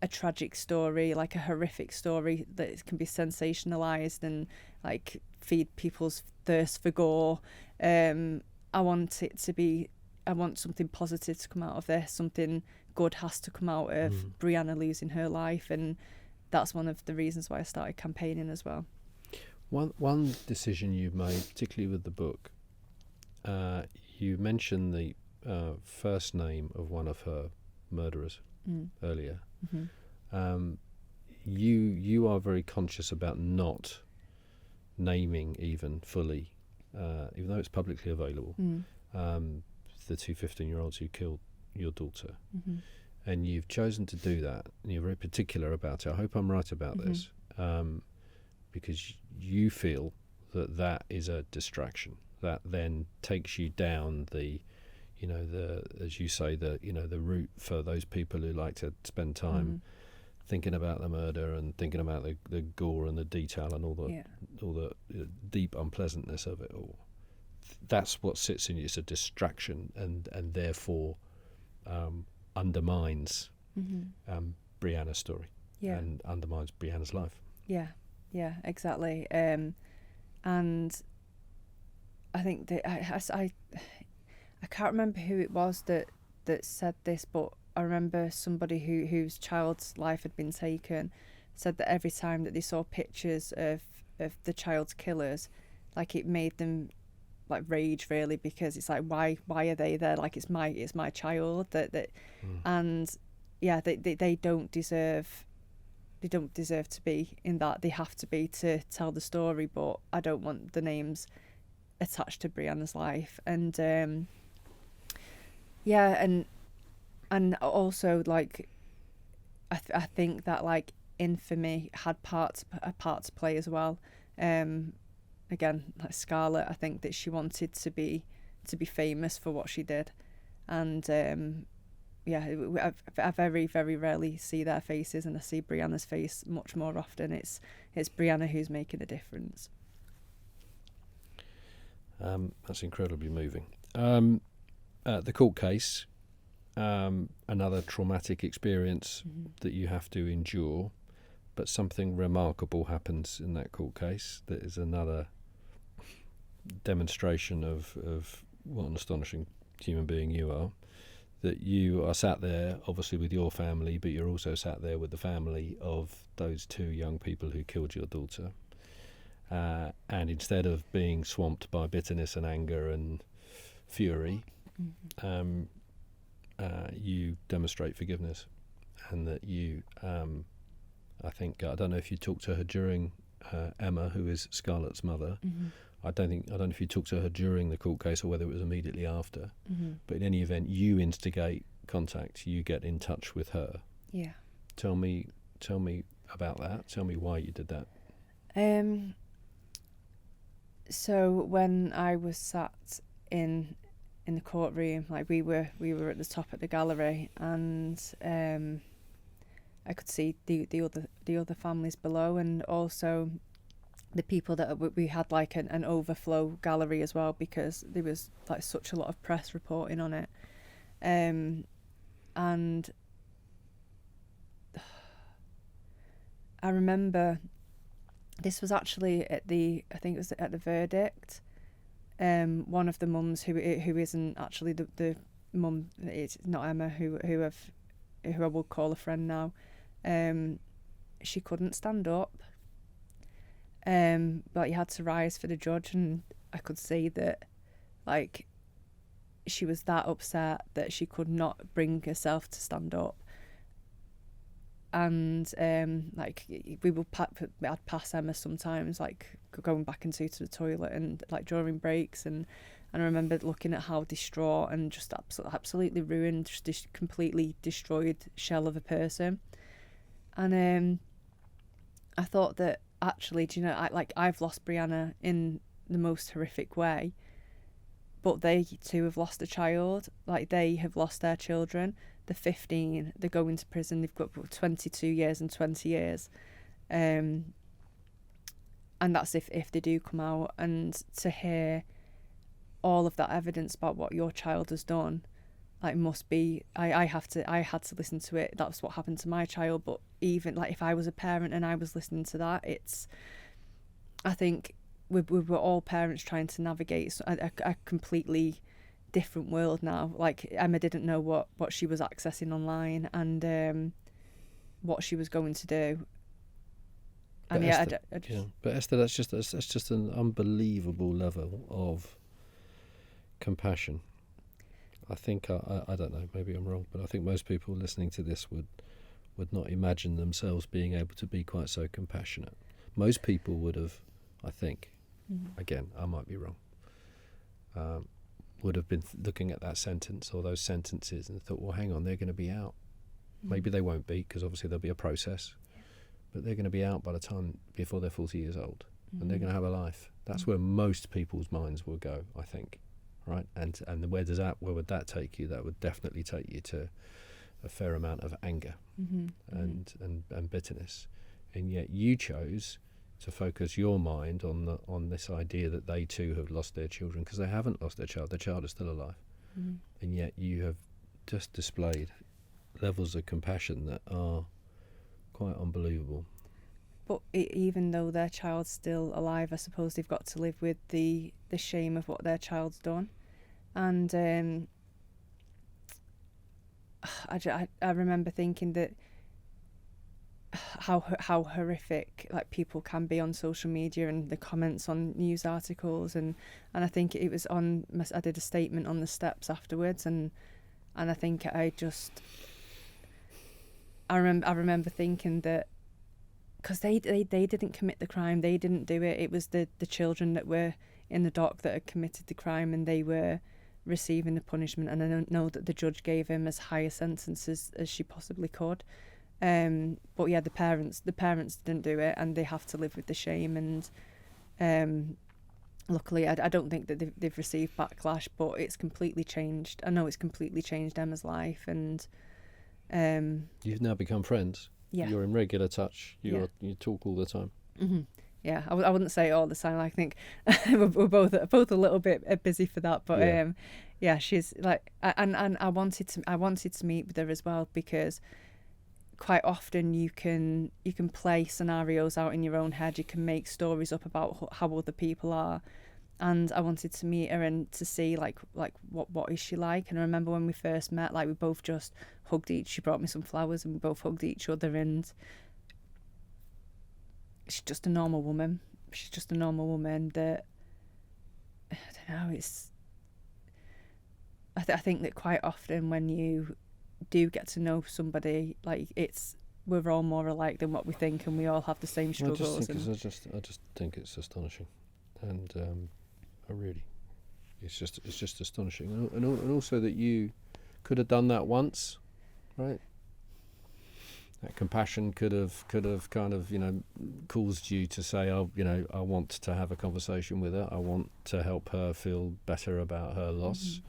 a tragic story, a horrific story that can be sensationalised and feed people's thirst for gore. I want something positive to come out of this. Something good has to come out of Brianna losing her life, and that's one of the reasons why I started campaigning as well. One decision you've made, particularly with the book, you mentioned the first name of one of her murderers earlier. You are very conscious about not naming even fully even though it's publicly available, the two 15-year-olds who killed your daughter. And you've chosen to do that, and you're very particular about it. I hope I'm right about this, because you feel that that is a distraction that then takes you down the, as you say, the route for those people who like to spend time thinking about the murder and thinking about the gore and the detail and all the deep unpleasantness of it all. That's what sits in you. It's a distraction, and therefore undermines Brianna's story and undermines Brianna's life. Yeah, exactly. And I think that I can't remember who it was that said this, but I remember somebody whose child's life had been taken said that every time that they saw pictures of the child's killers, like it made them like rage, really, because it's like, why are they there? Like it's my child and they don't deserve to be in that. They have to be to tell the story, but I don't want the names attached to Brianna's life. And and also, like, I think that, like, infamy had a part to play as well. Again, like Scarlett, I think that she wanted to be famous for what she did, and I very, very rarely see their faces, and I see Brianna's face much more often. It's Brianna who's making a difference. That's incredibly moving. The court case, another traumatic experience that you have to endure, but something remarkable happens in that court case that is another demonstration of what an astonishing human being you are. That you are sat there, obviously, with your family, but you're also sat there with the family of those two young people who killed your daughter. And instead of being swamped by bitterness and anger and fury, you demonstrate forgiveness, and that you, I think, I don't know if you talked to her during, Emma, who is Scarlett's mother. I don't know if you talked to her during the court case or whether it was immediately after. But in any event, you instigate contact. You get in touch with her. Yeah. Tell me about that. Tell me why you did that. So when I was sat in the courtroom, like we were at the top of the gallery, and I could see the other families below, and also the people that we had, like an overflow gallery as well, because there was like such a lot of press reporting on it. And I remember this was actually I think it was at the verdict. One of the mums who isn't actually the mum, it's not Emma, who I would call a friend now. She couldn't stand up. But you had to rise for the judge, and I could see that, like, she was that upset that she could not bring herself to stand up. And like I'd pass Emma sometimes, like going back into the toilet and like during breaks, and I remember looking at how distraught and just absolutely ruined, just this completely destroyed shell of a person. And I thought that, actually, do you know, I've lost Brianna in the most horrific way, but they too have lost a child. Like, they have lost their children. They're 15, they're going to prison, they've got 22 years and 20 years. And that's if they do come out. And to hear all of that evidence about what your child has done, like, must be, I had to listen to it. That's what happened to my child. But even, like, if I was a parent and I was listening to that, I think we were all parents trying to navigate a completely different world now. Like, Emma didn't know what she was accessing online and what she was going to do. But And Esther, but Esther, that's just an unbelievable level of compassion. I think I don't know, maybe I'm wrong, but I think most people listening to this would not imagine themselves being able to be quite so compassionate. Most people would have, I think, again, I might be wrong, would have been looking at that sentence or those sentences and thought, well, hang on, they're going to be out. Maybe they won't be, because obviously there'll be a process, but they're going to be out by the time before they're 40 years old, and they're going to have a life. That's where most people's minds will go, I think, right? And where would that take you? That would definitely take you to a fair amount of anger and bitterness, and yet you chose to focus your mind on this idea that they too have lost their children, because they haven't lost their child. Their child is still alive, and yet you have just displayed levels of compassion that are quite unbelievable. But even though their child's still alive, I suppose they've got to live with the shame of what their child's done. And I remember thinking that how horrific like people can be on social media and the comments on news articles, and I think it was I did a statement on the steps afterwards, and I think I remember thinking that because they didn't commit the crime, they didn't do it. It was the children that were in the dock that had committed the crime, and they were receiving the punishment. And I don't know that the judge gave him as high a sentence as she possibly could. But yeah, the parents didn't do it, and they have to live with the shame. And luckily, I don't think that they've received backlash, but it's completely changed. I know it's completely changed Emma's life, and you've now become friends. Yeah, you're in regular touch. You talk all the time. Mm-hmm. Yeah, I wouldn't say all the time. I think we're both a little bit busy for that. But yeah, she's like, and I wanted to meet with her as well, because quite often you can play scenarios out in your own head. You can make stories up about how other people are, and I wanted to meet her and to see like what is she like. And I remember when we first met, like we both just hugged she brought me some flowers and we both hugged each other, and she's just a normal woman. She's just a normal woman that, I don't know, I think that quite often when you do get to know somebody, like we're all more alike than what we think, and we all have the same struggles. I just think it's astonishing, and it's just astonishing, and also that you could have done that once, right? That compassion could have kind of caused you to say, I want to have a conversation with her. I want to help her feel better about her loss,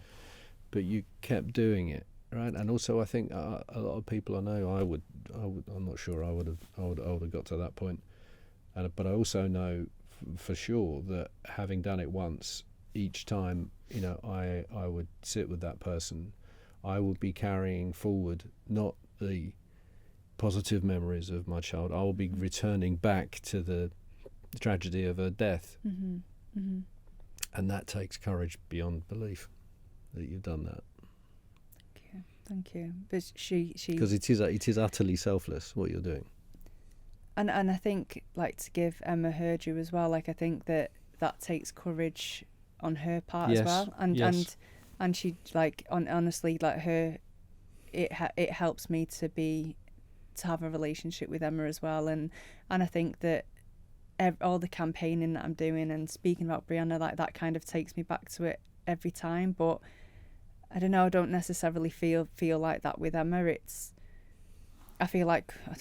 but you kept doing it. Right, and also I think a lot of people I know, I'm not sure I would have got to that point, but I also know for sure that having done it once, each time I would sit with that person, I would be carrying forward not the positive memories of my child. I will be returning back to the tragedy of her death, and that takes courage beyond belief that you've done that. Thank you. But she because it is utterly selfless what you're doing. And I think, like, to give Emma her due as well, like I think that takes courage on her part as well. And she honestly, like, her it helps me to have a relationship with Emma as well, and I think that all the campaigning that I'm doing and speaking about Brianna, like, that kind of takes me back to it every time. But I don't know, I don't necessarily feel like that with Emma. I feel like, I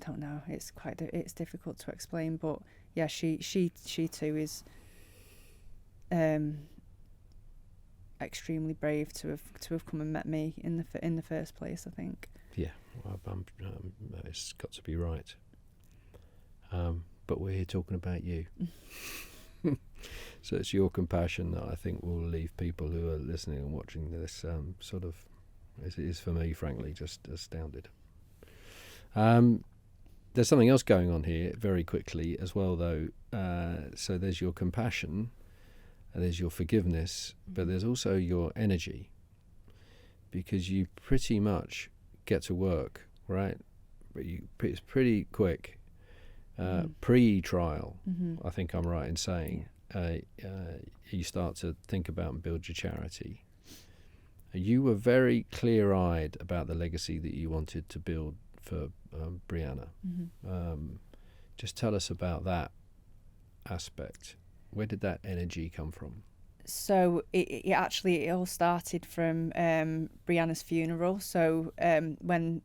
don't know, it's difficult to explain, but yeah, she too is extremely brave to have come and met me in the first place, I think. Yeah, it's got to be right. But we're here talking about you. So it's your compassion that I think will leave people who are listening and watching this sort of, as it is for me, frankly, just astounded. There's something else going on here very quickly as well, though. So there's your compassion, and there's your forgiveness, but there's also your energy, because you pretty much get to work, right? But it's pretty quick. Pre-trial, I think I'm right in saying, you start to think about and build your charity. You were very clear-eyed about the legacy that you wanted to build for Brianna. Just tell us about that aspect. Where did that energy come from? So it all started from Brianna's funeral. So when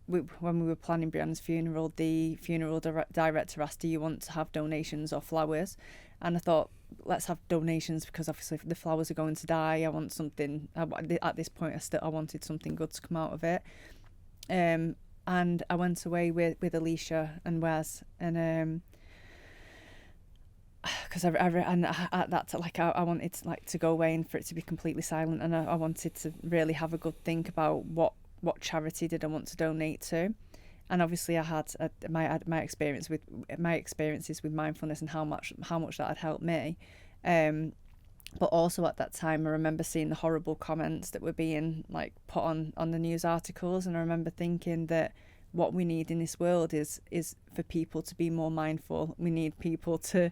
we were planning Brianna's funeral, the funeral director asked, do you want to have donations or flowers? And I thought, let's have donations, because obviously if the flowers are going to die, I want something, at this point I wanted something good to come out of it. And I went away with Alicia and Wes, and because I wanted to go away and for it to be completely silent, and I wanted to really have a good think about what charity did I want to donate to. And obviously I had my experiences with mindfulness and how much that had helped me, but also at that time I remember seeing the horrible comments that were being like put on the news articles, and I remember thinking that what we need in this world is for people to be more mindful. We need people to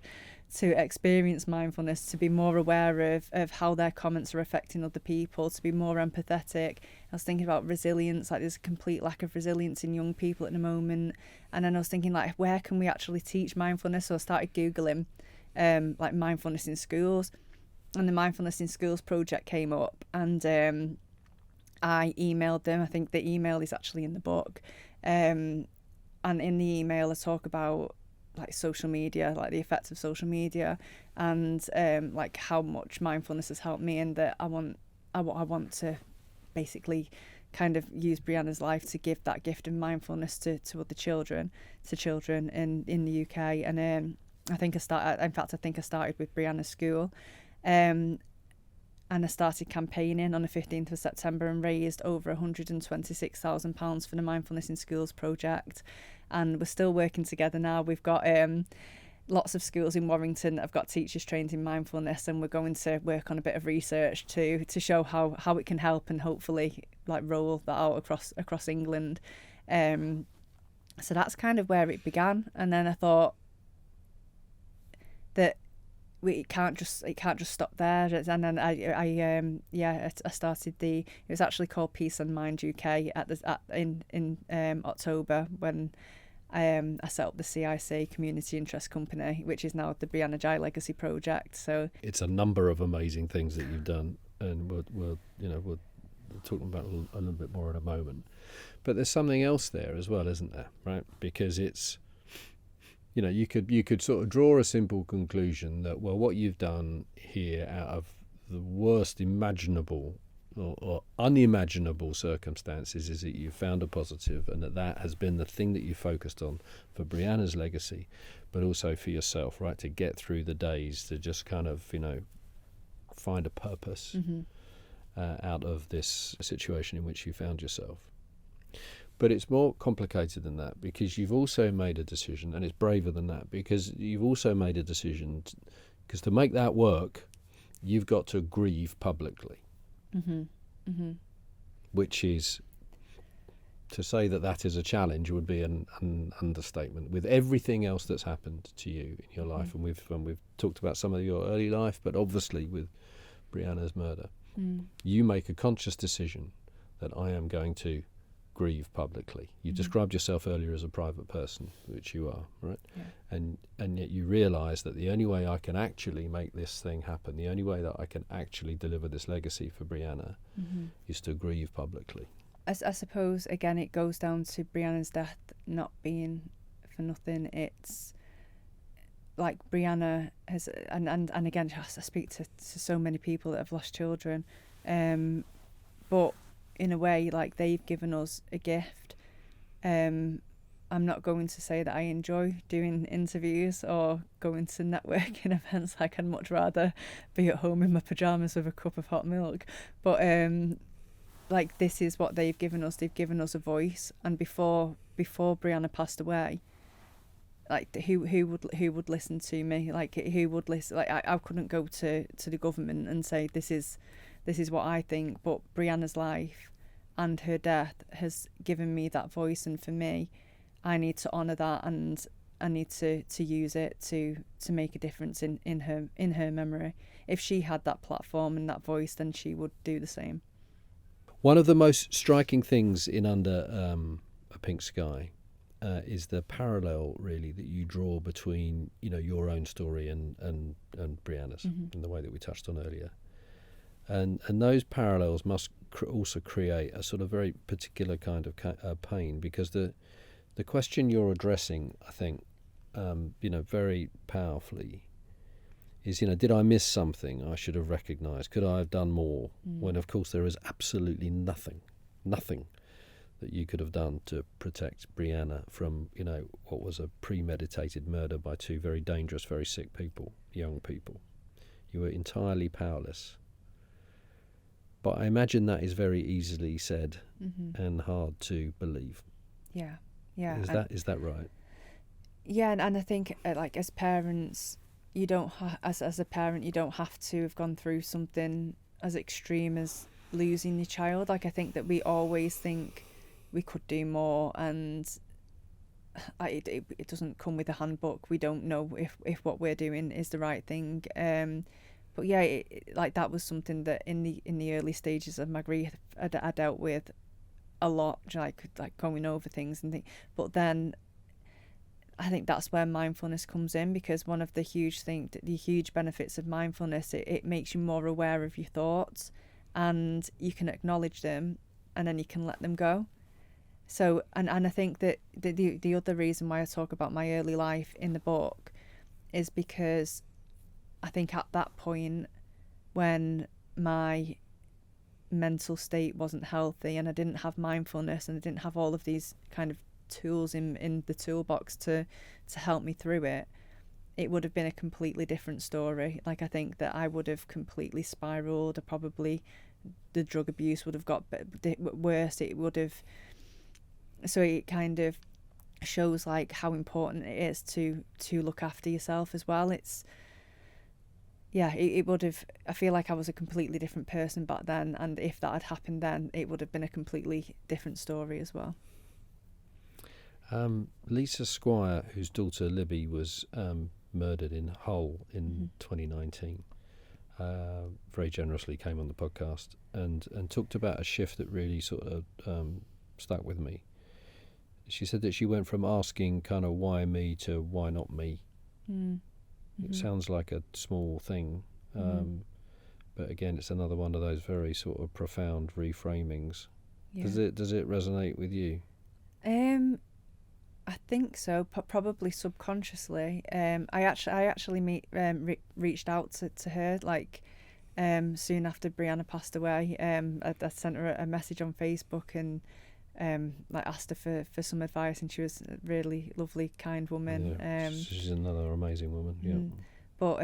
experience mindfulness, to be more aware of how their comments are affecting other people, to be more empathetic. I was thinking about resilience, like there's a complete lack of resilience in young people at the moment. And then I was thinking, like, where can we actually teach mindfulness? So I started Googling like mindfulness in schools, and the Mindfulness in Schools project came up, and I emailed them. I think the email is actually in the book. And in the email I talk about like social media, like the effects of social media, and like how much mindfulness has helped me, and that I want to basically kind of use Brianna's life to give that gift of mindfulness to other children in the UK. And I think I started with Brianna's school, and I started campaigning on the 15th of September and raised over £126,000 for the Mindfulness in Schools project. And we're still working together now. We've got lots of schools in Warrington that have got teachers trained in mindfulness, and we're going to work on a bit of research to show how it can help, and hopefully like roll that out across England. So that's kind of where it began. And then I thought that it can't just stop there. And then I started it was actually called Peace and Mind UK in October, when I set up the CIC Community Interest Company, which is now the Brianna Ghey Legacy Project. So it's a number of amazing things that you've done, and we'll talk about a little bit more in a moment. But there's something else there as well, isn't there? Right? Because it's, you could sort of draw a simple conclusion that, well, what you've done here out of the worst imaginable or unimaginable circumstances is that you found a positive, and that has been the thing that you focused on for Brianna's legacy, but also for yourself, right? To get through the days, to just kind of, find a purpose out of this situation in which you found yourself. But it's more complicated than that, because you've also made a decision, and it's braver than that, because you've also made a decision, because to make that work, you've got to grieve publicly. Which is, to say that is a challenge would be an understatement, with everything else that's happened to you in your life. And we've talked about some of your early life, but obviously with Brianna's murder, you make a conscious decision that I am going to grieve publicly. You described yourself earlier as a private person, which you are, right? Yeah. And yet you realise that the only way I can actually make this thing happen, the only way that I can actually deliver this legacy for Brianna, is to grieve publicly. I suppose, again, it goes down to Brianna's death not being for nothing. It's like Brianna has, and again, I speak to so many people that have lost children, but in a way, like, they've given us a gift. I'm not going to say that I enjoy doing interviews or going to networking events. Like, I'd much rather be at home in my pyjamas with a cup of hot milk. But like, this is what they've given us. They've given us a voice. And before Brianna passed away, like, who would listen to me? Like, who would listen? Like, I couldn't go to the government and say this is what I think. But Brianna's life and her death has given me that voice, and for me, I need to honour that, and I need to use it to make a difference in her memory. If she had that platform and that voice, then she would do the same. One of the most striking things in Under a Pink Sky is the parallel really that you draw between your own story and Brianna's, in the way that we touched on earlier, and those parallels must also create a sort of very particular kind of pain, because the question you're addressing, I think, very powerfully, is did I miss something I should have recognised? Could I have done more? When of course there is absolutely nothing that you could have done to protect Brianna from, what was a premeditated murder by two very dangerous, very sick people, young people. You were entirely powerless. But I imagine that is very easily said and hard to believe. Yeah. Is that right? Yeah, and I think as parents, you don't as a parent, you don't have to have gone through something as extreme as losing your child. I think that we always think we could do more, and it doesn't come with a handbook. We don't know if what we're doing is the right thing. But yeah, that was something that in the early stages of my grief I dealt with a lot, like going over things and things. But then I think that's where mindfulness comes in, because one of the huge benefits of mindfulness, it makes you more aware of your thoughts, and you can acknowledge them, and then you can let them go. So, and I think that the other reason why I talk about my early life in the book is because I think at that point, when my mental state wasn't healthy and I didn't have mindfulness and I didn't have all of these kind of tools in the toolbox to help me through it, it would have been a completely different story. I think that I would have completely spiraled. The drug abuse would have got worse. It would have. So it kind of shows how important it is to look after yourself as well. It would have. I feel like I was a completely different person back then, and if that had happened then, it would have been a completely different story as well. Lisa Squire, whose daughter Libby was murdered in Hull in 2019, very generously came on the podcast and talked about a shift that really sort of stuck with me. She said that she went from asking kind of why me to why not me. It sounds like a small thing, but again, it's another one of those very sort of profound reframings. Yeah. Does it resonate with you? I think so, probably subconsciously. I actually reached out to her soon after Brianna passed away. I sent her a message on Facebook and asked her for some advice, and she was a really lovely, kind woman. Yeah, she's another amazing woman. Yeah. But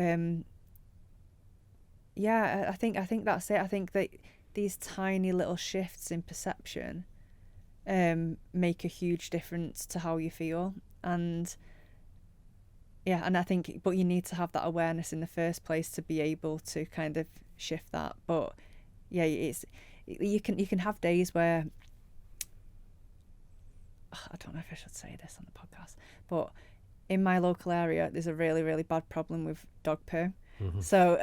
I think that's it. I think that these tiny little shifts in perception make a huge difference to how you feel, and I think, but you need to have that awareness in the first place to be able to kind of shift that. But yeah, you can have days where, I don't know if I should say this on the podcast, but in my local area there's a really, really bad problem with dog poo. So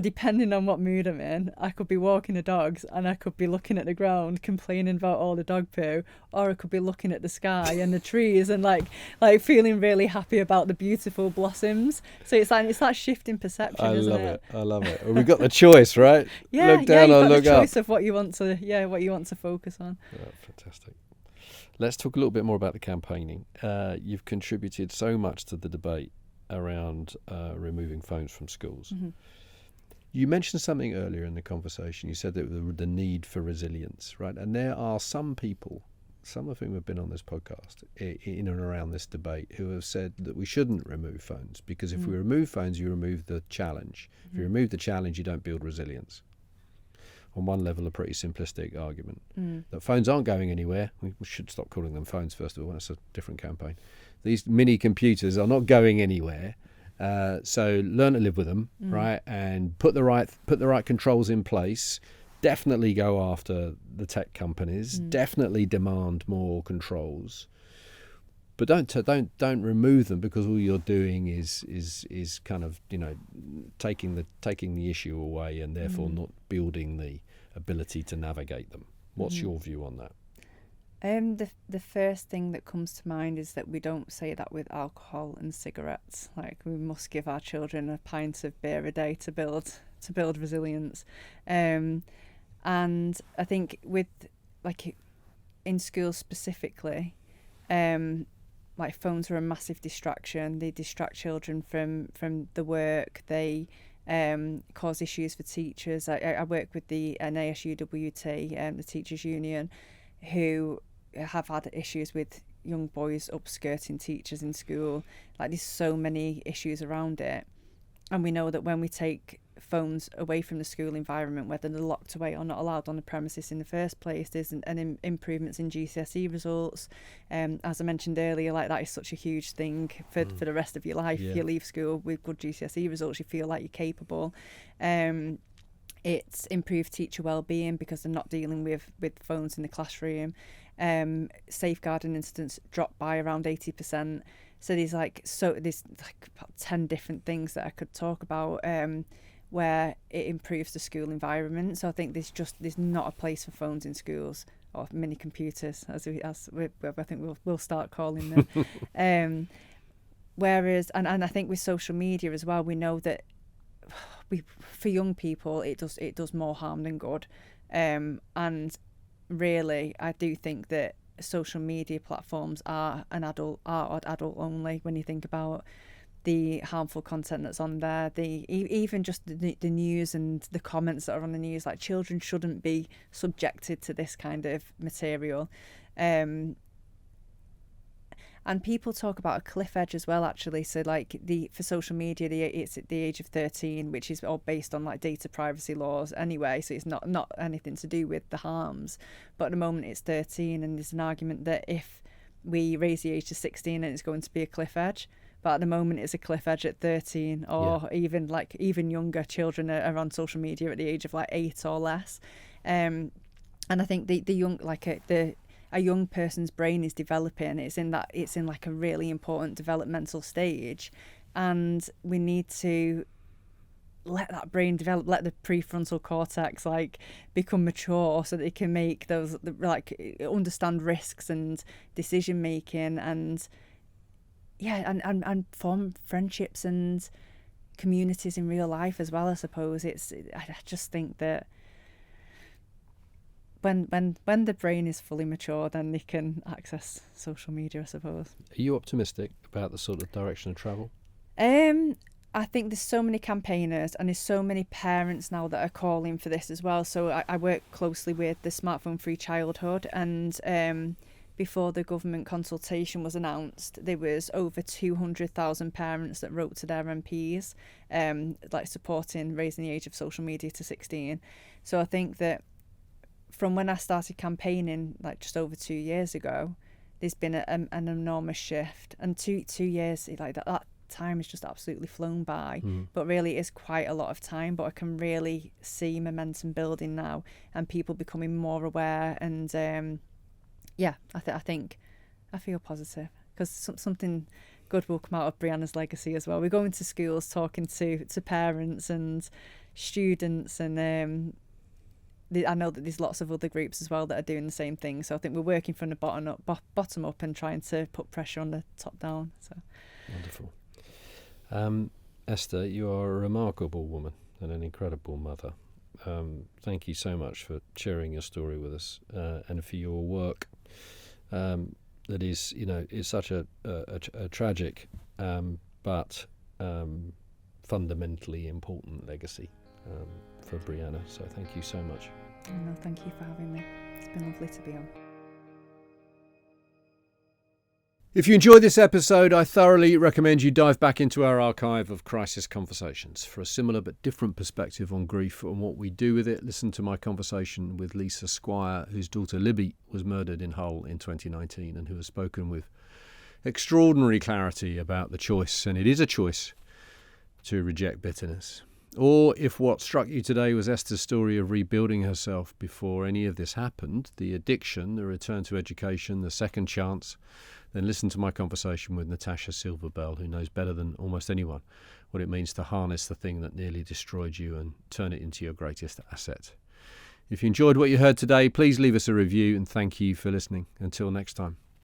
depending on what mood I'm in, I could be walking the dogs and I could be looking at the ground complaining about all the dog poo, or I could be looking at the sky and the trees and feeling really happy about the beautiful blossoms. So it's that shift in perception. I love it. Well, we got the choice, right? Yeah, look down or look up. The choice of what you want to focus on. Yeah, fantastic. Let's talk a little bit more about the campaigning. You've contributed so much to the debate around removing phones from schools. You mentioned something earlier in the conversation. You said that the need for resilience, right? And there are some people, some of whom have been on this podcast in and around this debate, who have said that we shouldn't remove phones, because if we remove phones, you remove the challenge. If you remove the challenge, you don't build resilience. On one level, a pretty simplistic argument that phones aren't going anywhere. We should stop calling them phones, first of all. That's a different campaign. These mini computers are not going anywhere. So learn to live with them, right? And put the right controls in place. Definitely go after the tech companies. Definitely demand more controls. But don't remove them, because all you're doing is kind of taking the issue away, and therefore not building the ability to navigate them. What's your view on that? The first thing that comes to mind is that we don't say that with alcohol and cigarettes. Like, we must give our children a pint of beer a day to build resilience. And I think with, like, in schools specifically, like, phones are a massive distraction. They distract children from the work. They cause issues for teachers. I work with the NASUWT, the teachers union, who have had issues with young boys upskirting teachers in school. Like, there's so many issues around it, and we know that when we take phones away from the school environment, whether they're locked away or not allowed on the premises in the first place, there's improvements in GCSE results. As I mentioned earlier, like, that is such a huge thing for the rest of your life. Yeah. If you leave school with good GCSE results, you feel like you're capable. It's improved teacher well-being because they're not dealing with phones in the classroom. Safeguarding incidents dropped by around 80%. So there's like about 10 different things that I could talk about where it improves the school environment. So I think there's not a place for phones in schools, or mini computers, as I think we'll start calling them. Whereas, and I think with social media as well, we know that for young people it does more harm than good. And really, I do think that social media platforms are adult only. When you think about the harmful content that's on there, even just the news and the comments that are on the news, like, children shouldn't be subjected to this kind of material. And people talk about a cliff edge as well, actually. So, like, for social media, it's at the age of 13, which is all based on, like, data privacy laws anyway. So it's not anything to do with the harms. But at the moment it's 13, and there's an argument that if we raise the age to 16, then it's going to be a cliff edge. But at the moment it's a cliff edge at 13, or even younger children are on social media at the age of, like, 8 or less. And I think the young, like, a young person's brain is developing. It's in like a really important developmental stage, and we need to let that brain develop, let the prefrontal cortex, like, become mature, so that they can make those, like, understand risks and decision making, and form friendships and communities in real life as well. I suppose I just think that when the brain is fully mature, then they can access social media, I suppose. Are you optimistic about the sort of direction of travel? I think there's so many campaigners, and there's so many parents now that are calling for this as well. So I work closely with the Smartphone Free Childhood, and before the government consultation was announced, there was over 200,000 parents that wrote to their MPs, like, supporting raising the age of social media to 16. So I think that from when I started campaigning, like, just over 2 years ago, there's been an enormous shift. And two years, like, that time has just absolutely flown by. But really, it is quite a lot of time. But I can really see momentum building now, and people becoming more aware. And I think I feel positive, because something good will come out of Brianna's legacy as well. We're going to schools, talking to parents and students, and I know that there's lots of other groups as well that are doing the same thing. So I think we're working from the bottom up and trying to put pressure on the top down. So wonderful. Esther, you are a remarkable woman and an incredible mother. Thank you so much for sharing your story with us, and for your work. That is, is such a tragic but fundamentally important legacy for Brianna. So thank you so much. No, thank you for having me. It's been lovely to be on. If you enjoyed this episode, I thoroughly recommend you dive back into our archive of crisis conversations for a similar but different perspective on grief and what we do with it. Listen to my conversation with Lisa Squire, whose daughter Libby was murdered in Hull in 2019, and who has spoken with extraordinary clarity about the choice, and it is a choice, to reject bitterness. Or if what struck you today was Esther's story of rebuilding herself before any of this happened, the addiction, the return to education, the second chance, then listen to my conversation with Natasha Silverbell, who knows better than almost anyone what it means to harness the thing that nearly destroyed you and turn it into your greatest asset. If you enjoyed what you heard today, please leave us a review, and thank you for listening. Until next time.